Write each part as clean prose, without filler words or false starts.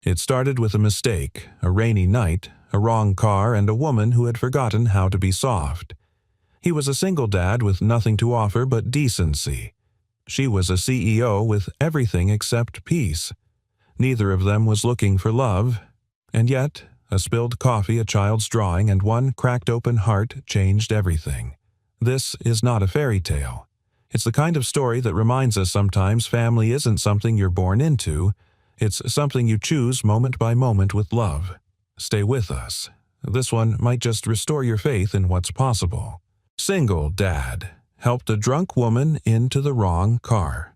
It started with a mistake, a rainy night, a wrong car, and a woman who had forgotten how to be soft. He was a single dad with nothing to offer but decency. She was a CEO with everything except peace. Neither of them was looking for love, and yet a spilled coffee, a child's drawing, and one cracked open heart changed everything. This is not a fairy tale. It's the kind of story that reminds us sometimes family isn't something you're born into. It's something you choose moment by moment with love. Stay with us. This one might just restore your faith in what's possible. Single dad helped a drunk woman into the wrong car.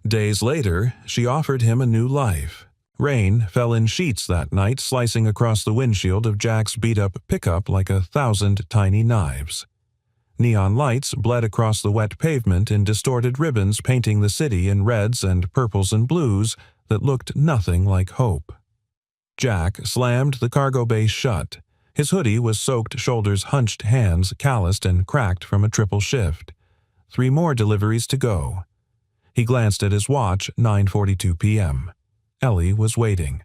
Days later, she offered him a new life. Rain fell in sheets that night, slicing across the windshield of Jack's beat-up pickup like 1,000 tiny knives. Neon lights bled across the wet pavement in distorted ribbons, painting the city in reds and purples and blues that looked nothing like hope. Jack slammed the cargo bay shut. His hoodie was soaked, shoulders hunched, hands calloused and cracked from a triple shift. 3 more deliveries to go. He glanced at his watch, 9:42 p.m. Ellie was waiting,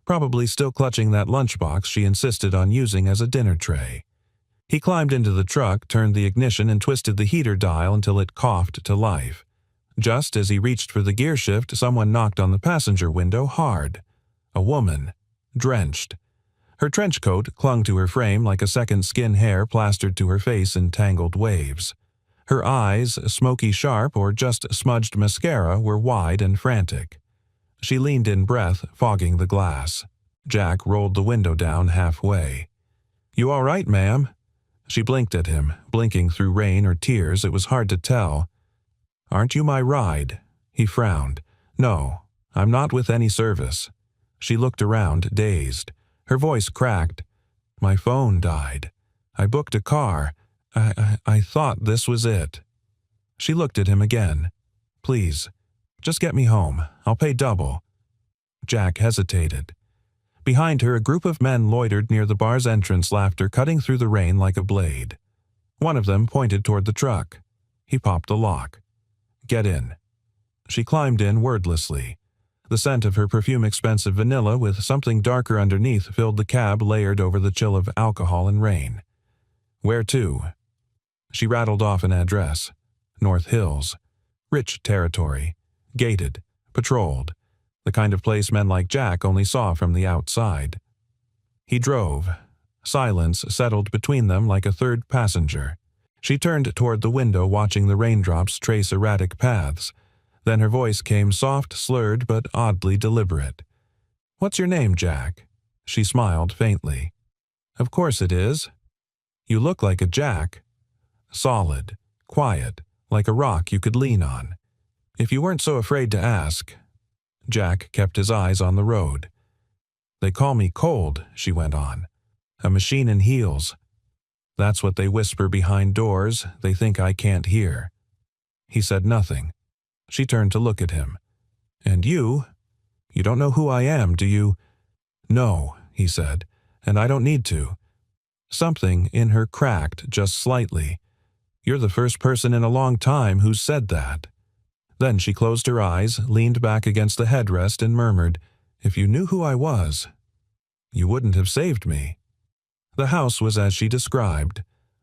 probably still clutching that lunchbox she insisted on using as a dinner tray. He climbed into the truck, turned the ignition, and twisted the heater dial until it coughed to life. Just as he reached for the gear shift, someone knocked on the passenger window hard. A woman, drenched. Her trench coat clung to her frame like a second skin hair plastered to her face in tangled waves. Her eyes, smoky sharp or just smudged mascara, were wide and frantic. She leaned in breath, fogging the glass. Jack rolled the window down halfway. "You all right, ma'am?" She blinked at him, blinking through rain or tears. It was hard to tell. "Aren't you my ride?" He frowned. "No, I'm not with any service." She looked around, dazed. Her voice cracked. "My phone died. I booked a car. I thought this was it." She looked at him again. "Please, just get me home. I'll pay double." Jack hesitated. Behind her, a group of men loitered near the bar's entrance, laughter cutting through the rain like a blade. One of them pointed toward the truck. He popped the lock. "Get in." She climbed in wordlessly. The scent of her perfume, expensive vanilla with something darker underneath, filled the cab, layered over the chill of alcohol and rain. "Where to?" She rattled off an address. North Hills. Rich territory. Gated. Patrolled. The kind of place men like Jack only saw from the outside. He drove. Silence settled between them like a third passenger. She turned toward the window, watching the raindrops trace erratic paths. Then her voice came soft, slurred, but oddly deliberate. "What's your name, Jack?" She smiled faintly. "Of course it is. You look like a Jack. Solid, quiet, like a rock you could lean on. If you weren't so afraid to ask." Jack kept his eyes on the road. "They call me cold," she went on. "A machine in heels. That's what they whisper behind doors. They think I can't hear." He said nothing. She turned to look at him. "And you? You don't know who I am, do you?" "No," he said, "and I don't need to." Something in her cracked just slightly. "You're the first person in a long time who's said that." Then she closed her eyes, leaned back against the headrest, and murmured, "If you knew who I was, you wouldn't have saved me." The house was as she described.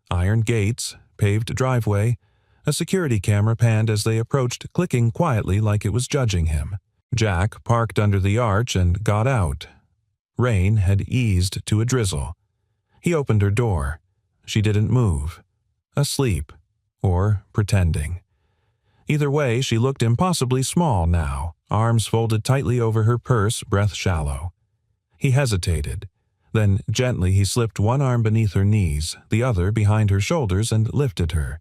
Iron gates, paved driveway. A security camera panned as they approached, clicking quietly like it was judging him. Jack parked under the arch and got out. Rain had eased to a drizzle. He opened her door. She didn't move. Asleep. Or pretending. Either way, she looked impossibly small now, arms folded tightly over her purse, breath shallow. He hesitated. Then gently he slipped one arm beneath her knees, the other behind her shoulders, and lifted her.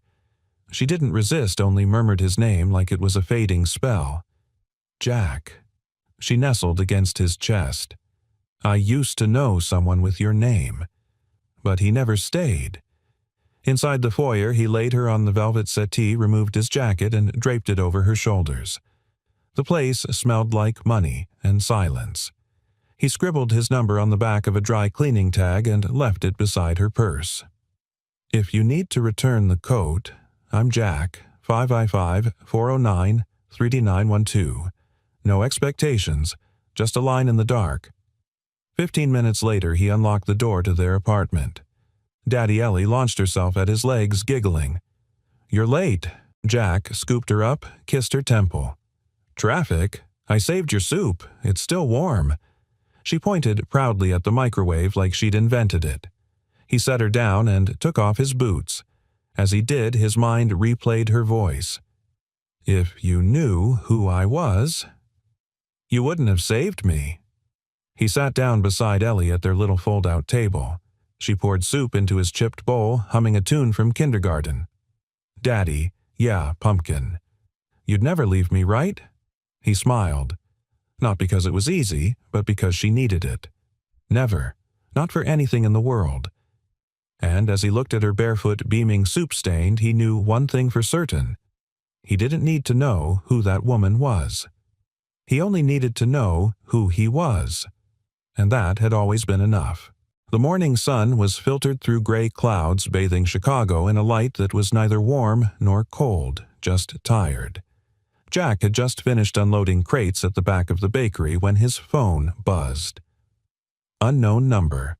She didn't resist, only murmured his name like it was a fading spell. "Jack." She nestled against his chest. "I used to know someone with your name." But he never stayed. Inside the foyer, he laid her on the velvet settee, removed his jacket, and draped it over her shoulders. The place smelled like money and silence. He scribbled his number on the back of a dry cleaning tag and left it beside her purse. "If you need to return the coat, I'm Jack, 5I5-409-3D912. No expectations, just a line in the dark. 15 minutes later, he unlocked the door to their apartment. Daddy Ellie launched herself at his legs, giggling. "You're late." Jack scooped her up, kissed her temple. "Traffic? I saved your soup. It's still warm." She pointed proudly at the microwave like she'd invented it. He set her down and took off his boots. As he did, his mind replayed her voice. "If you knew who I was, you wouldn't have saved me." He sat down beside Ellie at their little fold-out table. She poured soup into his chipped bowl, humming a tune from kindergarten. "Daddy, yeah, pumpkin. You'd never leave me, right?" He smiled. Not because it was easy, but because she needed it. Never. Not for anything in the world. And as he looked at her barefoot, beaming soup-stained, he knew one thing for certain. He didn't need to know who that woman was. He only needed to know who he was. And that had always been enough. The morning sun was filtered through gray clouds, bathing Chicago in a light that was neither warm nor cold, just tired. Jack had just finished unloading crates at the back of the bakery when his phone buzzed. Unknown number.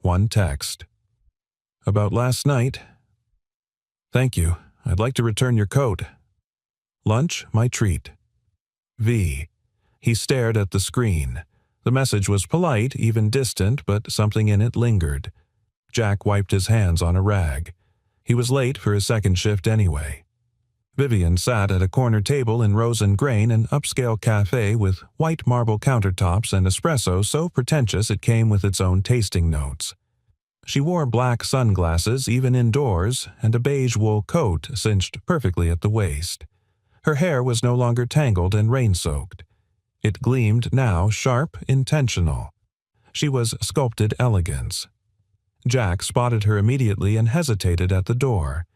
One text. "About last night. Thank you. I'd like to return your coat. Lunch, my treat. V." He stared at the screen. The message was polite, even distant, but something in it lingered. Jack wiped his hands on a rag. He was late for his second shift anyway. Vivian sat at a corner table in Rose and Grain, an upscale cafe with white marble countertops and espresso so pretentious it came with its own tasting notes. She wore black sunglasses even indoors and a beige wool coat cinched perfectly at the waist. Her hair was no longer tangled and rain-soaked. It gleamed now, sharp, intentional. She was sculpted elegance. Jack spotted her immediately and hesitated at the door.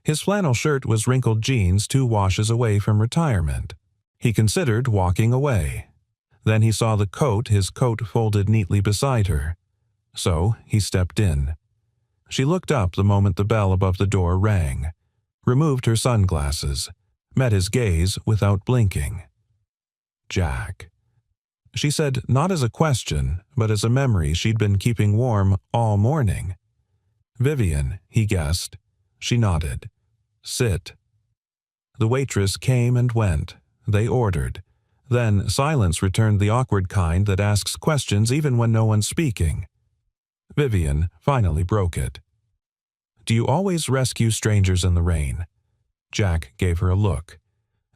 His flannel shirt was wrinkled jeans 2 washes away from retirement. He considered walking away. Then he saw the coat, his coat folded neatly beside her. So he stepped in. She looked up the moment the bell above the door rang, removed her sunglasses, met his gaze without blinking. "Jack." She said not as a question, but as a memory she'd been keeping warm all morning. "Vivian," he guessed. She nodded. "Sit." The waitress came and went. They ordered. Then silence returned, the awkward kind that asks questions even when no one's speaking. Vivian finally broke it. "Do you always rescue strangers in the rain?" Jack gave her a look.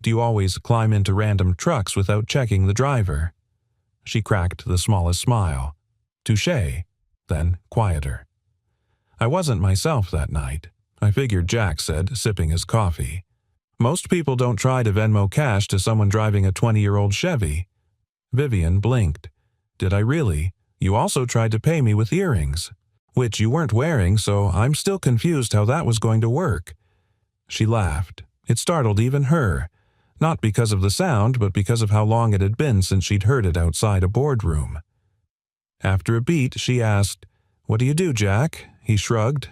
"Do you always climb into random trucks without checking the driver?" She cracked the smallest smile. "Touché," then quieter. "I wasn't myself that night," I figured, Jack said, sipping his coffee. "Most people don't try to Venmo cash to someone driving a 20-year-old Chevy." Vivian blinked. "Did I really? You also tried to pay me with earrings, which you weren't wearing, so I'm still confused how that was going to work." She laughed. It startled even her. Not because of the sound, but because of how long it had been since she'd heard it outside a boardroom. After a beat, she asked, "What do you do, Jack?" He shrugged.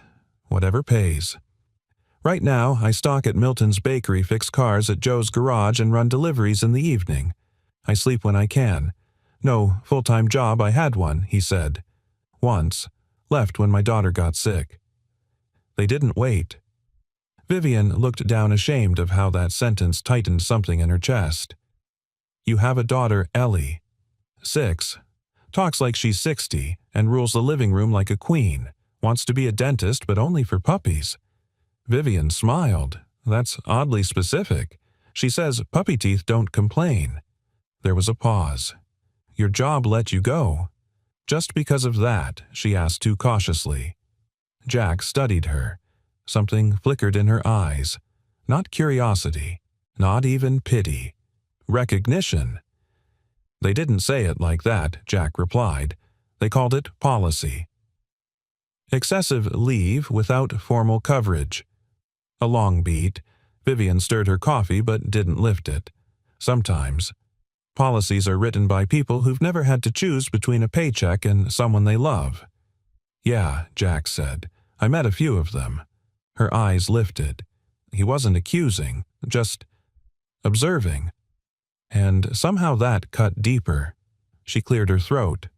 "Whatever pays. Right now, I stock at Milton's Bakery, fix cars at Joe's Garage, and run deliveries in the evening. I sleep when I can. No full-time job. I had one," he said. "Once. Left when my daughter got sick." They didn't wait. Vivian looked down, ashamed of how that sentence tightened something in her chest. "You have a daughter, Ellie. 6. Talks like she's 60 and rules the living room like a queen. Wants to be a dentist, but only for puppies." Vivian smiled. "That's oddly specific. She says puppy teeth don't complain." There was a pause. "Your job let you go." "Just because of that?" she asked too cautiously. Jack studied her. Something flickered in her eyes. Not curiosity. Not even pity. Recognition. "They didn't say it like that," Jack replied. "They called it policy. Excessive leave without formal coverage." A long beat. Vivian stirred her coffee but didn't lift it. "Sometimes. Policies are written by people who've never had to choose between a paycheck and someone they love." "Yeah," Jack said. "I met a few of them." Her eyes lifted. He wasn't accusing, just observing. And somehow that cut deeper. She cleared her throat.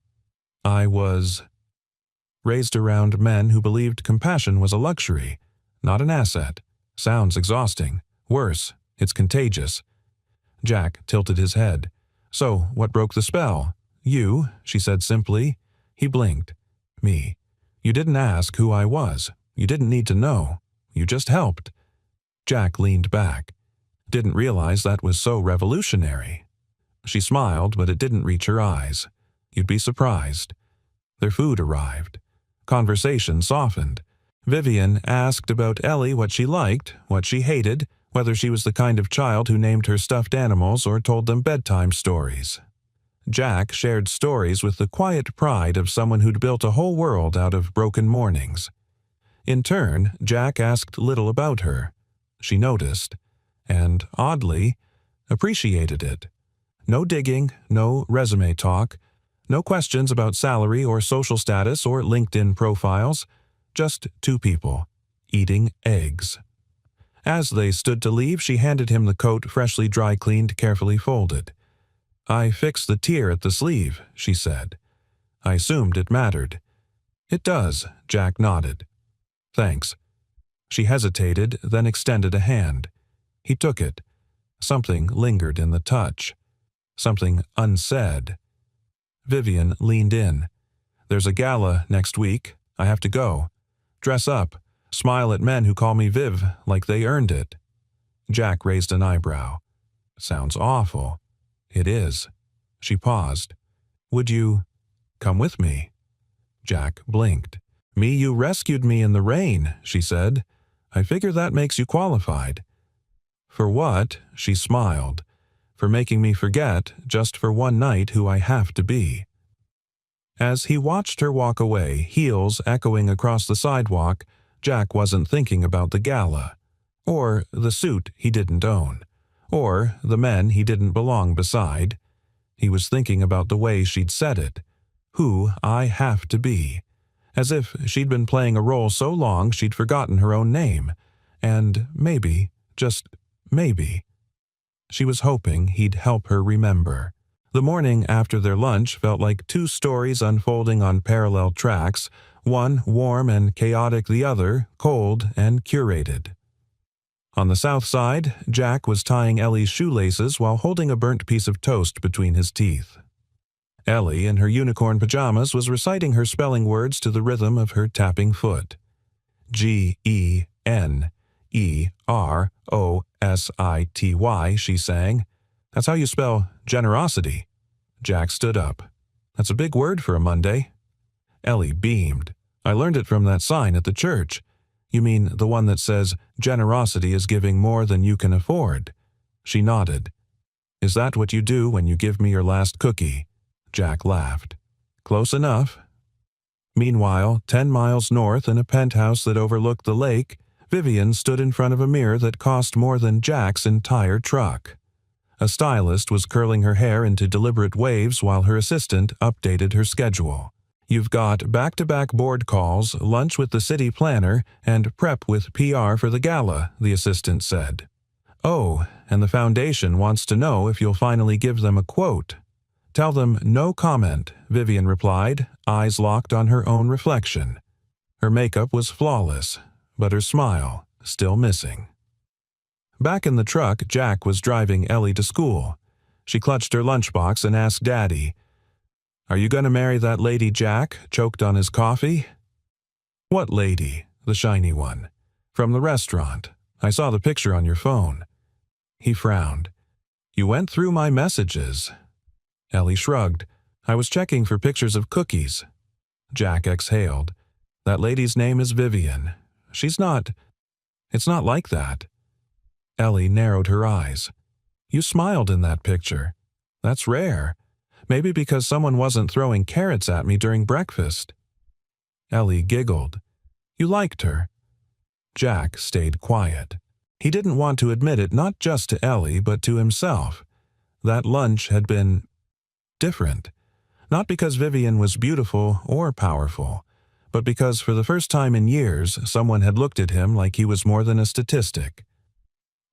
I was raised around men who believed compassion was a luxury, not an asset. Sounds exhausting. Worse, it's contagious. Jack tilted his head. So, what broke the spell? You, she said simply. He blinked. Me. You didn't ask who I was. You didn't need to know. You just helped. Jack leaned back. Didn't realize that was so revolutionary. She smiled, but it didn't reach her eyes. You'd be surprised. Their food arrived. Conversation softened. Vivian asked about Ellie, what she liked, what she hated, whether she was the kind of child who named her stuffed animals or told them bedtime stories. Jack shared stories with the quiet pride of someone who'd built a whole world out of broken mornings. In turn, Jack asked little about her. She noticed, and, oddly, appreciated it. No digging, no resume talk, no questions about salary or social status or LinkedIn profiles, just two people, eating eggs. As they stood to leave, she handed him the coat freshly dry-cleaned, carefully folded. I fixed the tear at the sleeve, she said. I assumed it mattered. It does, Jack nodded. Thanks. She hesitated, then extended a hand. He took it. Something lingered in the touch. Something unsaid. Vivian leaned in. There's a gala next week. I have to go. Dress up. Smile at men who call me Viv, like they earned it. Jack raised an eyebrow. Sounds awful. It is. She paused. Would you come with me? Jack blinked. Me, you rescued me in the rain, she said. I figure that makes you qualified. For what? She smiled. For making me forget, just for one night, who I have to be. As he watched her walk away, heels echoing across the sidewalk, Jack wasn't thinking about the gala, or the suit he didn't own, or the men he didn't belong beside. He was thinking about the way she'd said it, who I have to be, as if she'd been playing a role so long she'd forgotten her own name, and maybe, just maybe, she was hoping he'd help her remember. The morning after their lunch felt like two stories unfolding on parallel tracks, one warm and chaotic, the other cold and curated. On the south side, Jack was tying Ellie's shoelaces while holding a burnt piece of toast between his teeth. Ellie, in her unicorn pajamas, was reciting her spelling words to the rhythm of her tapping foot. Generosity, she sang. That's how you spell generosity. Jack stood up. That's a big word for a Monday. Ellie beamed. I learned it from that sign at the church. You mean the one that says, generosity is giving more than you can afford? She nodded. Is that what you do when you give me your last cookie? Jack laughed. Close enough. Meanwhile, 10 miles north in a penthouse that overlooked the lake, Vivian stood in front of a mirror that cost more than Jack's entire truck. A stylist was curling her hair into deliberate waves while her assistant updated her schedule. You've got back-to-back board calls, lunch with the city planner, and prep with PR for the gala, the assistant said. Oh, and the foundation wants to know if you'll finally give them a quote. Tell them no comment, Vivian replied, eyes locked on her own reflection. Her makeup was flawless, but her smile still missing. Back in the truck, Jack was driving Ellie to school. She clutched her lunchbox and asked Daddy, Are you going to marry that lady Jack, choked on his coffee? What lady? The shiny one. From the restaurant. I saw the picture on your phone. He frowned. You went through my messages. Ellie shrugged. I was checking for pictures of cookies. Jack exhaled. That lady's name is Vivian. It's not like that. Ellie narrowed her eyes. You smiled in that picture. That's rare. Maybe because someone wasn't throwing carrots at me during breakfast. Ellie giggled. You liked her. Jack stayed quiet. He didn't want to admit it, not just to Ellie, but to himself. That lunch had been different. Not because Vivian was beautiful or powerful, but because for the first time in years, someone had looked at him like he was more than a statistic.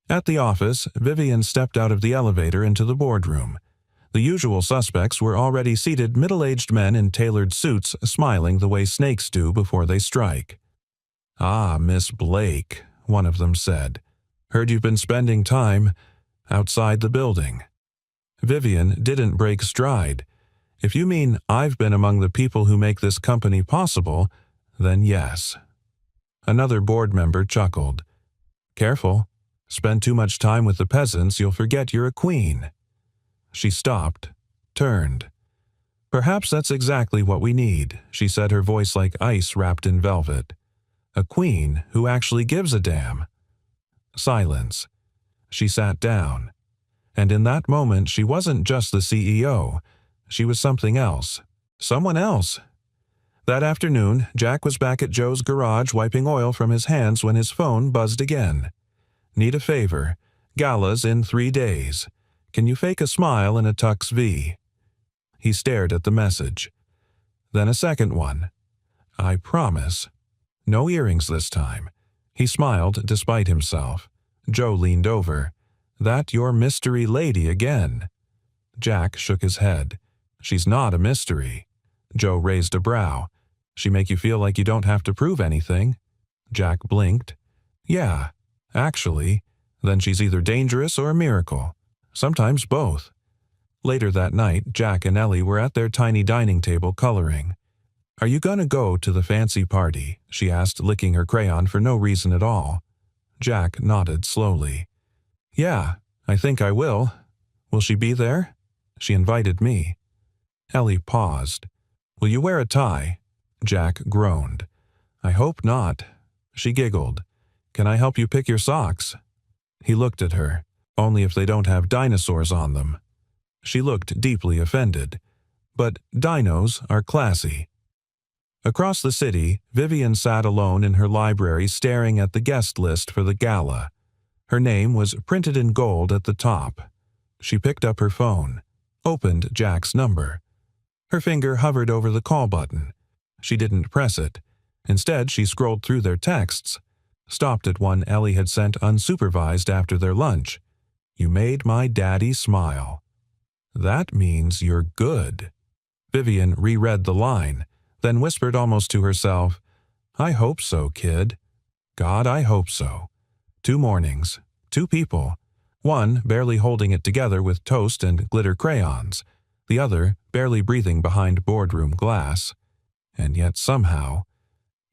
At the office, Vivian stepped out of the elevator into the boardroom. The usual suspects were already seated middle-aged men in tailored suits, smiling the way snakes do before they strike. "Ah, Miss Blake," one of them said. "Heard you've been spending time outside the building." Vivian didn't break stride. "If you mean I've been among the people who make this company possible, then yes." Another board member chuckled. "Careful. Spend too much time with the peasants, you'll forget you're a queen." She stopped, turned. "Perhaps that's exactly what we need," she said, her voice like ice wrapped in velvet. "A queen who actually gives a damn." Silence. She sat down. And in that moment, she wasn't just the CEO. She was something else. Someone else. That afternoon, Jack was back at Joe's garage wiping oil from his hands when his phone buzzed again. "Need a favor. Gala's in 3 days. Can you fake a smile in a Tux V?" He stared at the message. Then a second one. "I promise. No earrings this time." He smiled despite himself. Joe leaned over. "That your mystery lady again?" Jack shook his head. "She's not a mystery." Joe raised a brow. "She make you feel like you don't have to prove anything?" Jack blinked. "Yeah, actually. Then she's either dangerous or a miracle. Sometimes both." Later that night, Jack and Ellie were at their tiny dining table coloring. "Are you going to go to the fancy party?" she asked, licking her crayon for no reason at all. Jack nodded slowly. "Yeah, I think I will. Will she be there?" "She invited me." Ellie paused. "Will you wear a tie?" Jack groaned. "I hope not." She giggled. "Can I help you pick your socks?" He looked at her. "Only if they don't have dinosaurs on them." She looked deeply offended. "But dinos are classy." Across the city, Vivian sat alone in her library staring at the guest list for the gala. Her name was printed in gold at the top. She picked up her phone, opened Jack's number. Her finger hovered over the call button. She didn't press it. Instead, she scrolled through their texts, stopped at one Ellie had sent unsupervised after their lunch. "You made my daddy smile." "That means you're good." Vivian reread the line, then whispered almost to herself, "I hope so, kid. God, I hope so." 2 mornings, 2 people. One barely holding it together with toast and glitter crayons, the other barely breathing behind boardroom glass. And yet somehow,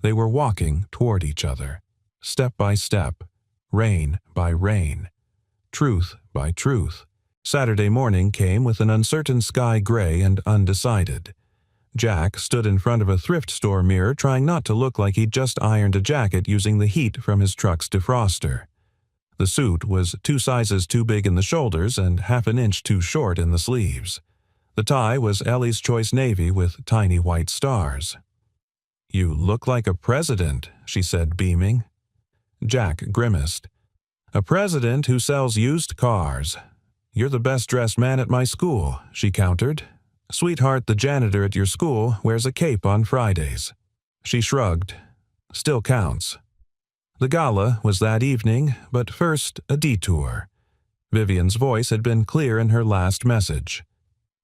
they were walking toward each other, step by step, rain by rain, truth by truth. Saturday morning came with an uncertain sky gray and undecided. Jack stood in front of a thrift store mirror trying not to look like he'd just ironed a jacket using the heat from his truck's defroster. The suit was 2 sizes too big in the shoulders and half an inch too short in the sleeves. The tie was Ellie's choice navy with tiny white stars. "You look like a president," she said, beaming. Jack grimaced. "A president who sells used cars. You're the best-dressed man at my school," she countered. "Sweetheart, the janitor at your school, wears a cape on Fridays." She shrugged. "Still counts." The gala was that evening, but first a detour. Vivian's voice had been clear in her last message.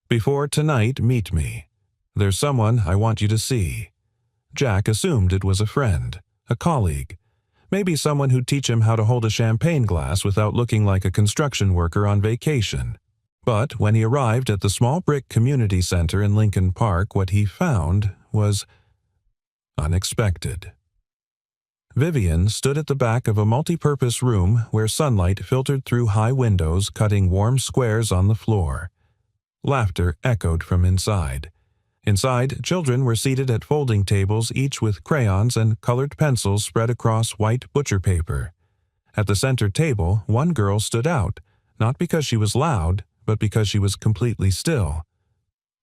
"Before tonight, meet me. There's someone I want you to see." Jack assumed it was a friend, a colleague, maybe someone who'd teach him how to hold a champagne glass without looking like a construction worker on vacation. But when he arrived at the small brick community center in Lincoln Park, what he found was unexpected. Vivian stood at the back of a multi-purpose room where sunlight filtered through high windows, cutting warm squares on the floor. Laughter echoed from inside. Inside, children were seated at folding tables, each with crayons and colored pencils spread across white butcher paper. At the center table, one girl stood out, not because she was loud, but because she was completely still.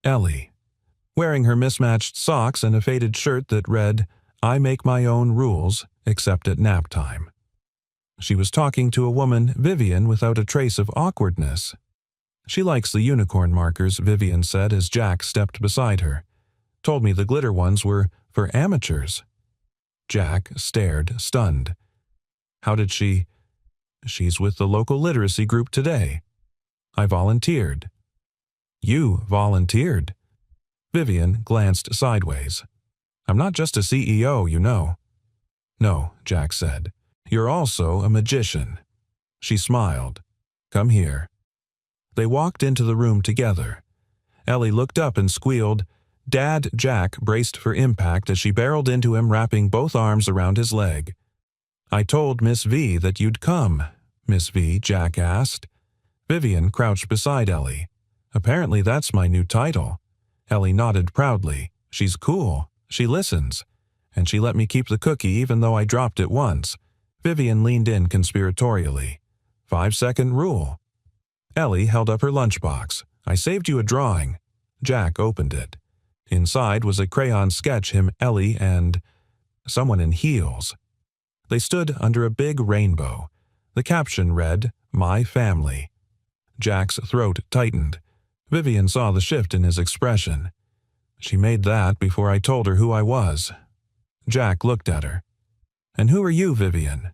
Ellie. Wearing her mismatched socks and a faded shirt that read, "I make my own rules, except at nap time." She was talking to a woman, Vivian, without a trace of awkwardness. "She likes the unicorn markers," Vivian said as Jack stepped beside her. "Told me the glitter ones were for amateurs." Jack stared, stunned. "How did she—" "She's with the local literacy group today." "I volunteered." You volunteered. Vivian glanced sideways. I'm not just a CEO, you know. No, Jack said. You're also a magician. She smiled. Come here. They walked into the room together. Ellie looked up and squealed. Dad Jack braced for impact as she barreled into him, wrapping both arms around his leg. I told Miss V that you'd come, Miss V, Jack asked. Vivian crouched beside Ellie. Apparently that's my new title. Ellie nodded proudly. She's cool. She listens. And she let me keep the cookie even though I dropped it once. Vivian leaned in conspiratorially. 5-second rule. Ellie held up her lunchbox. I saved you a drawing. Jack opened it. Inside was a crayon sketch him, Ellie, and someone in heels. They stood under a big rainbow. The caption read, My Family. Jack's throat tightened. Vivian saw the shift in his expression. She made that before I told her who I was. Jack looked at her. And who are you, Vivian?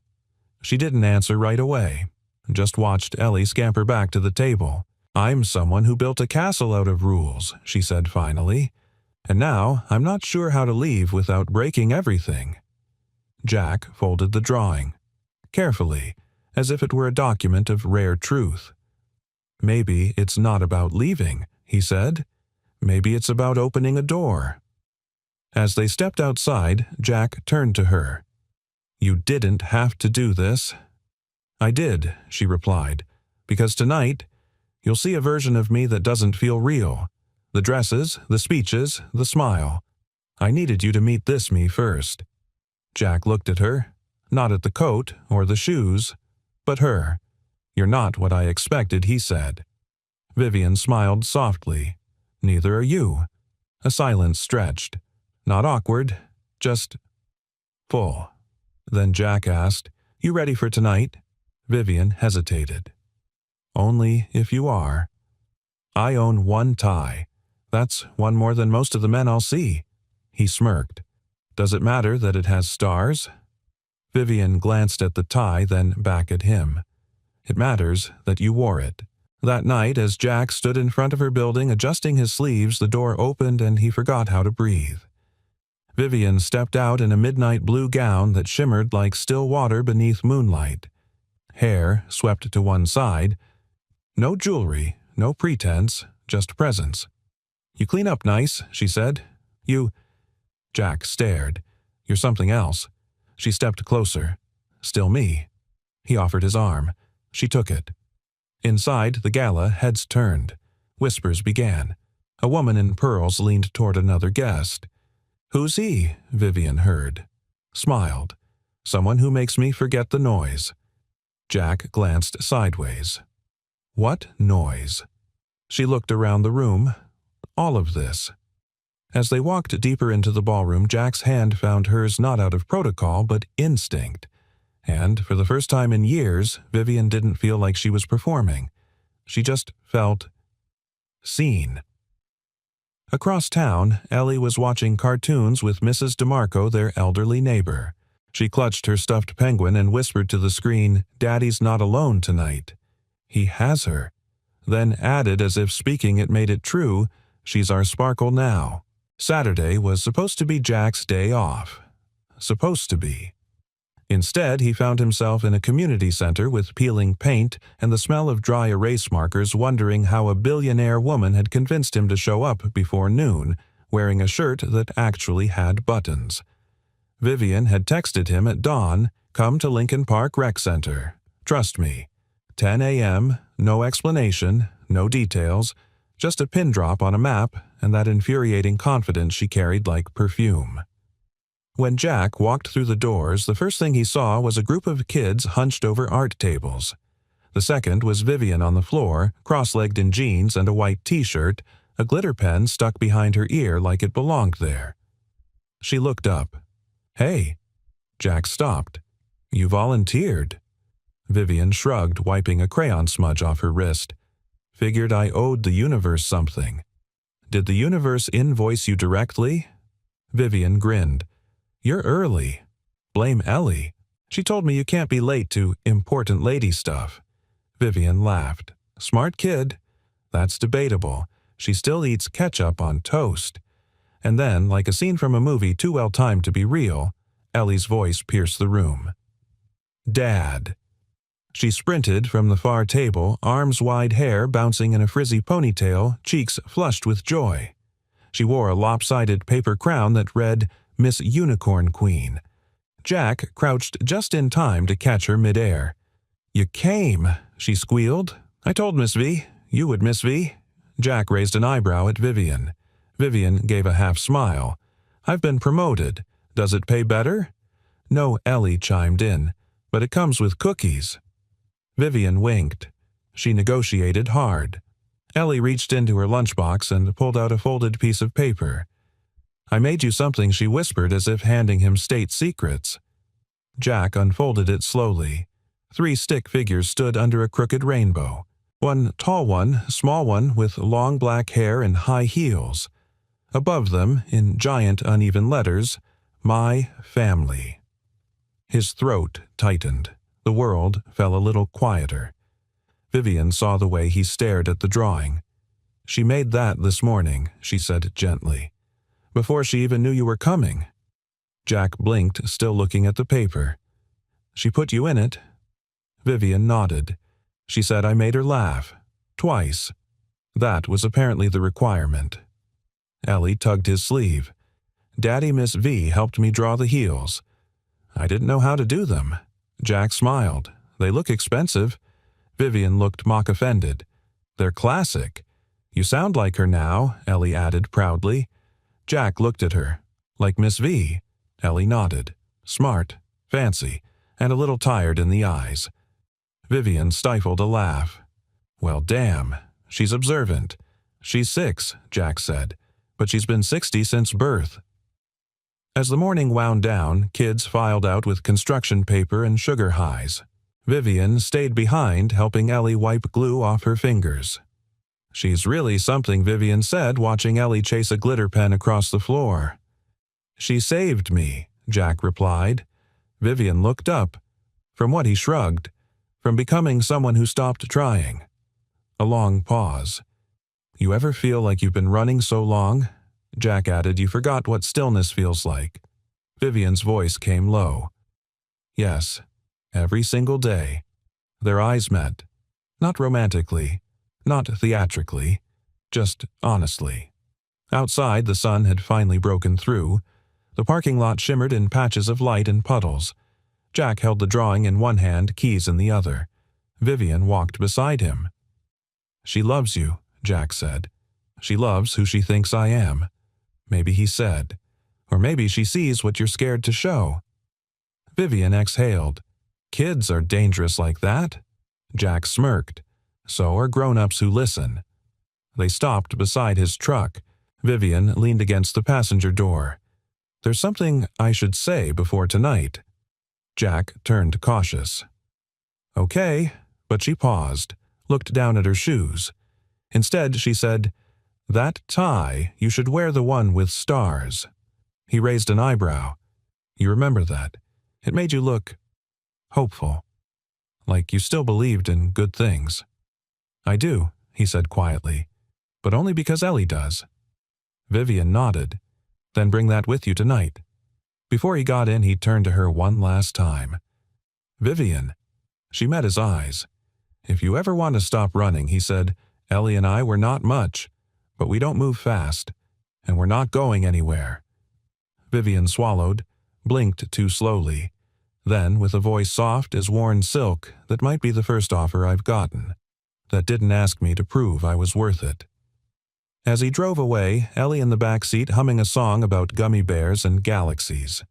She didn't answer right away. Just watched Ellie scamper back to the table. I'm someone who built a castle out of rules, she said finally. And now I'm not sure how to leave without breaking everything. Jack folded the drawing, carefully, as if it were a document of rare truth. Maybe it's not about leaving, he said. Maybe it's about opening a door. As they stepped outside, Jack turned to her. You didn't have to do this. I did, she replied, because tonight you'll see a version of me that doesn't feel real. The dresses, the speeches, the smile. I needed you to meet this me first. Jack looked at her, not at the coat or the shoes, but her. You're not what I expected, he said. Vivian smiled softly. Neither are you. A silence stretched. Not awkward, just full. Then Jack asked, You ready for tonight? Vivian hesitated. Only if you are. I own one tie. That's one more than most of the men I'll see. He smirked. Does it matter that it has stars? Vivian glanced at the tie, then back at him. It matters that you wore it. That night, as Jack stood in front of her building adjusting his sleeves, the door opened and he forgot how to breathe. Vivian stepped out in a midnight blue gown that shimmered like still water beneath moonlight. Hair swept to one side. No jewelry, no pretense, just presence. You clean up nice, she said. Jack stared. You're something else. She stepped closer. Still me. He offered his arm. She took it. Inside the gala, heads turned. Whispers began. A woman in pearls leaned toward another guest. Who's he? Vivian heard. Smiled. Someone who makes me forget the noise. Jack glanced sideways. What noise? She looked around the room. All of this. As they walked deeper into the ballroom, Jack's hand found hers not out of protocol, but instinct. And, for the first time in years, Vivian didn't feel like she was performing. She just felt seen. Across town, Ellie was watching cartoons with Mrs. DeMarco, their elderly neighbor. She clutched her stuffed penguin and whispered to the screen, Daddy's not alone tonight. He has her. Then added, as if speaking it made it true, She's our sparkle now. Saturday was supposed to be Jack's day off. Supposed to be. Instead, he found himself in a community center with peeling paint and the smell of dry erase markers, wondering how a billionaire woman had convinced him to show up before noon, wearing a shirt that actually had buttons. Vivian had texted him at dawn, "Come to Lincoln Park Rec Center. Trust me." 10 a.m., no explanation, no details, just a pin drop on a map and that infuriating confidence she carried like perfume. When Jack walked through the doors, the first thing he saw was a group of kids hunched over art tables. The second was Vivian on the floor, cross-legged in jeans and a white t-shirt, a glitter pen stuck behind her ear like it belonged there. She looked up. "Hey." Jack stopped. "You volunteered." Vivian shrugged, wiping a crayon smudge off her wrist. "Figured I owed the universe something." "Did the universe invoice you directly?" Vivian grinned. "You're early. Blame Ellie. She told me you can't be late to important lady stuff." Vivian laughed. "Smart kid." "That's debatable. She still eats ketchup on toast. And then, like a scene from a movie too well timed to be real, Ellie's voice pierced the room. Dad. She sprinted from the far table, arms-wide hair bouncing in a frizzy ponytail, cheeks flushed with joy. She wore a lopsided paper crown that read Miss Unicorn Queen. Jack crouched just in time to catch her midair. "You came," she squealed. "I told Miss V. You would, Miss V." Jack raised an eyebrow at Vivian. Vivian gave a half smile. "I've been promoted. Does it pay better?" "No," Ellie chimed in, "but it comes with cookies." Vivian winked. She negotiated hard. Ellie reached into her lunchbox and pulled out a folded piece of paper. "I made you something," she whispered as if handing him state secrets. Jack unfolded it slowly. 3 stick figures stood under a crooked rainbow. One tall one, small one with long black hair and high heels. Above them, in giant uneven letters, "My Family." His throat tightened. The world fell a little quieter. Vivian saw the way he stared at the drawing. "She made that this morning," she said gently. "Before she even knew you were coming." Jack blinked, still looking at the paper. "She put you in it?" Vivian nodded. She said I made her laugh. Twice. That was apparently the requirement. Ellie tugged his sleeve. "Daddy, Miss V helped me draw the heels. I didn't know how to do them." Jack smiled. "They look expensive." Vivian looked mock-offended. "They're classic." "You sound like her now," Ellie added proudly. Jack looked at her. "Like Miss V?" Ellie nodded. "Smart, fancy, and a little tired in the eyes." Vivian stifled a laugh. "Well, damn. She's observant." "She's 6, Jack said, "but she's been 60 since birth." As the morning wound down, kids filed out with construction paper and sugar highs. Vivian stayed behind, helping Ellie wipe glue off her fingers. "She's really something," Vivian said, watching Ellie chase a glitter pen across the floor. "She saved me," Jack replied. Vivian looked up. From what he shrugged. From becoming someone who stopped trying. A long pause. "You ever feel like you've been running so long?" Jack added, "You forgot what stillness feels like." Vivian's voice came low. "Yes, every single day." Their eyes met. Not romantically, not theatrically, just honestly. Outside, the sun had finally broken through. The parking lot shimmered in patches of light and puddles. Jack held the drawing in one hand, keys in the other. Vivian walked beside him. "She loves you," Jack said. "She loves who she thinks I am." Maybe he said. "Or maybe she sees what you're scared to show." Vivian exhaled. "Kids are dangerous like that." Jack smirked. "So are grown-ups who listen." They stopped beside his truck. Vivian leaned against the passenger door. "There's something I should say before tonight." Jack turned cautious. "Okay," but she paused, looked down at her shoes. Instead, she said, "That tie, you should wear the one with stars." He raised an eyebrow. "You remember that? It made you look hopeful. Like you still believed in good things." "I do," he said quietly, "but only because Ellie does." Vivian nodded. "Then bring that with you tonight." Before he got in, he turned to her one last time. "Vivian." She met his eyes. "If you ever want to stop running," he said, "Ellie and I were not much, but we don't move fast, and we're not going anywhere." Vivian swallowed, blinked too slowly. Then, with a voice soft as worn silk, "That might be the first offer I've gotten. That didn't ask me to prove I was worth it." As he drove away, Ellie in the back seat humming a song about gummy bears and galaxies.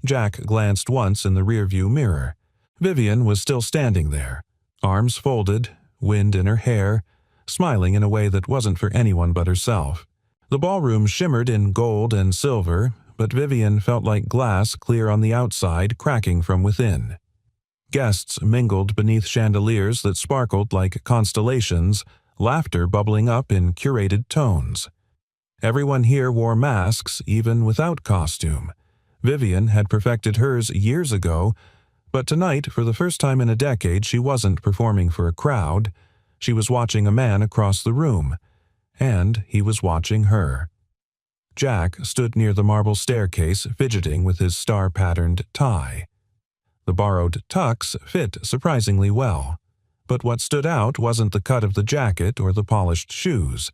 Jack glanced once in the rearview mirror. Vivian was still standing there, arms folded, wind in her hair, smiling in a way that wasn't for anyone but herself. The ballroom shimmered in gold and silver, but Vivian felt like glass clear on the outside, cracking from within. Guests mingled beneath chandeliers that sparkled like constellations, laughter bubbling up in curated tones. Everyone here wore masks, even without costume. Vivian had perfected hers years ago, but tonight, for the first time in a decade, she wasn't performing for a crowd. She was watching a man across the room, and he was watching her. Jack stood near the marble staircase, fidgeting with his star-patterned tie. The borrowed tux fit surprisingly well, but what stood out wasn't the cut of the jacket or the polished shoes.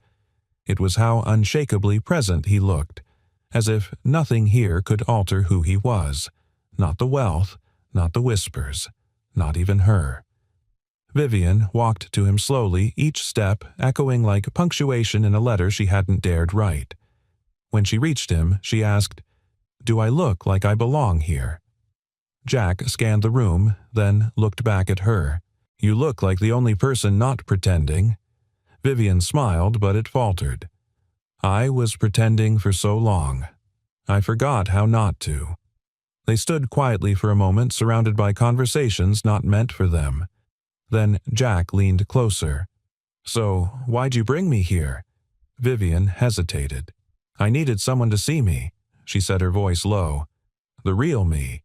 It was how unshakably present he looked, as if nothing here could alter who he was. Not the wealth, not the whispers, not even her. Vivian walked to him slowly, each step echoing like punctuation in a letter she hadn't dared write. When she reached him, she asked, "Do I look like I belong here?" Jack scanned the room, then looked back at her. "You look like the only person not pretending." Vivian smiled, but it faltered. "I was pretending for so long. I forgot how not to." They stood quietly for a moment, surrounded by conversations not meant for them. Then Jack leaned closer. "So, why'd you bring me here?" Vivian hesitated. "I needed someone to see me," she said, her voice low. "The real me.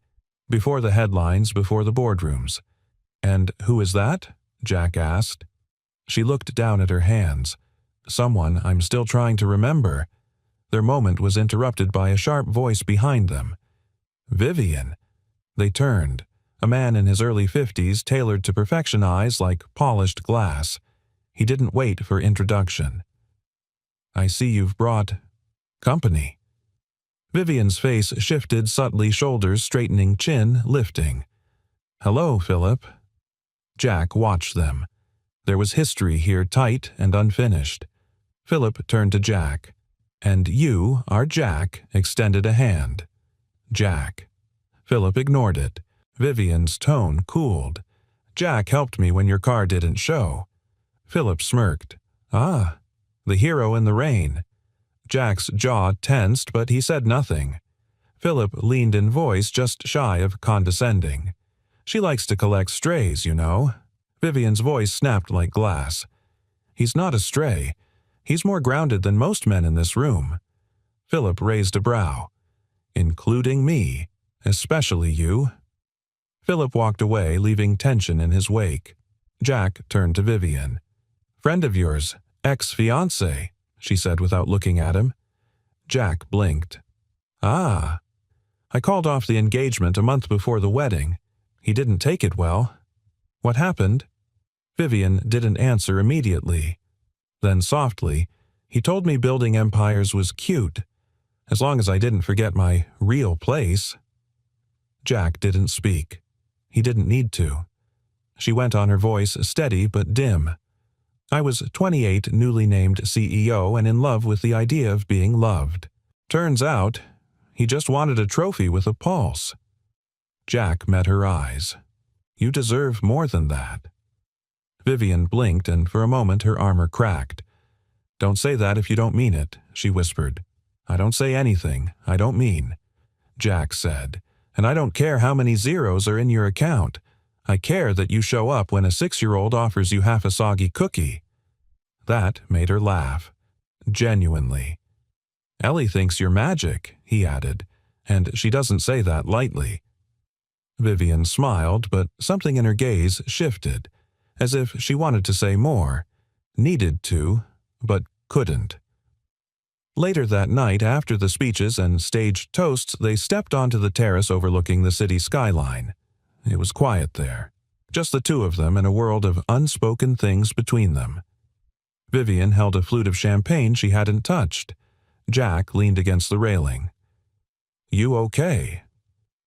Before the headlines, before the boardrooms." "And who is that?" Jack asked. She looked down at her hands. "Someone I'm still trying to remember." Their moment was interrupted by a sharp voice behind them. "Vivian!" They turned. A man in his early 50s, tailored to perfection, eyes like polished glass. He didn't wait for introduction. "I see you've brought company." Vivian's face shifted subtly, shoulders straightening, chin lifting. "Hello, Philip." Jack watched them. There was history here, tight and unfinished. Philip turned to Jack. "And you are Jack," extended a hand. "Jack." Philip ignored it. Vivian's tone cooled. "Jack helped me when your car didn't show." Philip smirked. "Ah, the hero in the rain." Jack's jaw tensed, but he said nothing. Philip leaned in voice just shy of condescending. "She likes to collect strays, you know." Vivian's voice snapped like glass. "He's not a stray. He's more grounded than most men in this room." Philip raised a brow. "Including me. Especially you." Philip walked away, leaving tension in his wake. Jack turned to Vivian. "Friend of yours, ex-fiancé," she said without looking at him. Jack blinked. "Ah." "I called off the engagement a month before the wedding. He didn't take it well." "What happened?" Vivian didn't answer immediately. Then softly, "He told me building empires was cute, as long as I didn't forget my real place." Jack didn't speak. He didn't need to. She went on, her voice steady but dim. "I was 28, newly named CEO, and in love with the idea of being loved. Turns out, he just wanted a trophy with a pulse." Jack met her eyes. "You deserve more than that." Vivian blinked, and for a moment her armor cracked. "Don't say that if you don't mean it," she whispered. "I don't say anything I don't mean," Jack said. "And I don't care how many zeros are in your account. I care that you show up when a 6-year-old offers you half a soggy cookie." That made her laugh. Genuinely. "Ellie thinks you're magic," he added, "and she doesn't say that lightly." Vivian smiled, but something in her gaze shifted, as if she wanted to say more, needed to, but couldn't. Later that night, after the speeches and staged toasts, they stepped onto the terrace overlooking the city skyline. It was quiet there, just the two of them in a world of unspoken things between them. Vivian held a flute of champagne she hadn't touched. Jack leaned against the railing. "You okay?"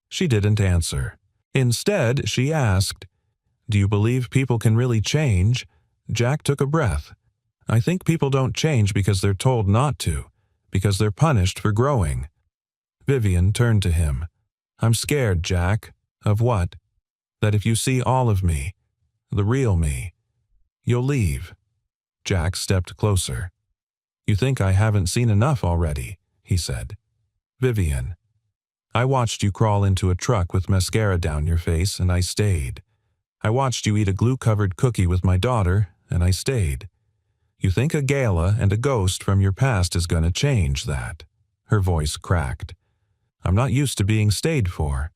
She didn't answer. Instead, she asked, "Do you believe people can really change?" Jack took a breath. "I think people don't change because they're told not to, because they're punished for growing." Vivian turned to him. "I'm scared, Jack." "Of what?" "That if you see all of me, the real me, you'll leave." Jack stepped closer. "You think I haven't seen enough already," he said. "Vivian, I watched you crawl into a truck with mascara down your face, and I stayed. I watched you eat a glue-covered cookie with my daughter, and I stayed. You think a gala and a ghost from your past is going to change that?" Her voice cracked. "I'm not used to being stayed for."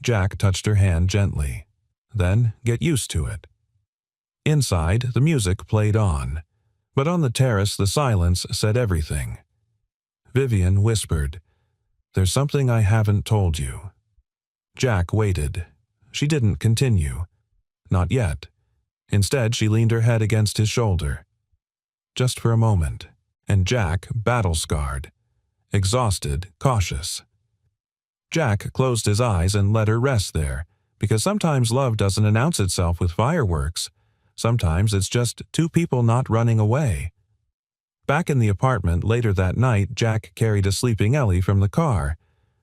Jack touched her hand gently. "Then get used to it." Inside, the music played on. But on the terrace the silence said everything. Vivian whispered, "There's something I haven't told you." Jack waited. She didn't continue. Not yet. Instead, she leaned her head against his shoulder. Just for a moment. And Jack, battle-scarred. Exhausted, cautious. Jack closed his eyes and let her rest there, because sometimes love doesn't announce itself with fireworks. Sometimes it's just two people not running away. Back in the apartment later that night, Jack carried a sleeping Ellie from the car.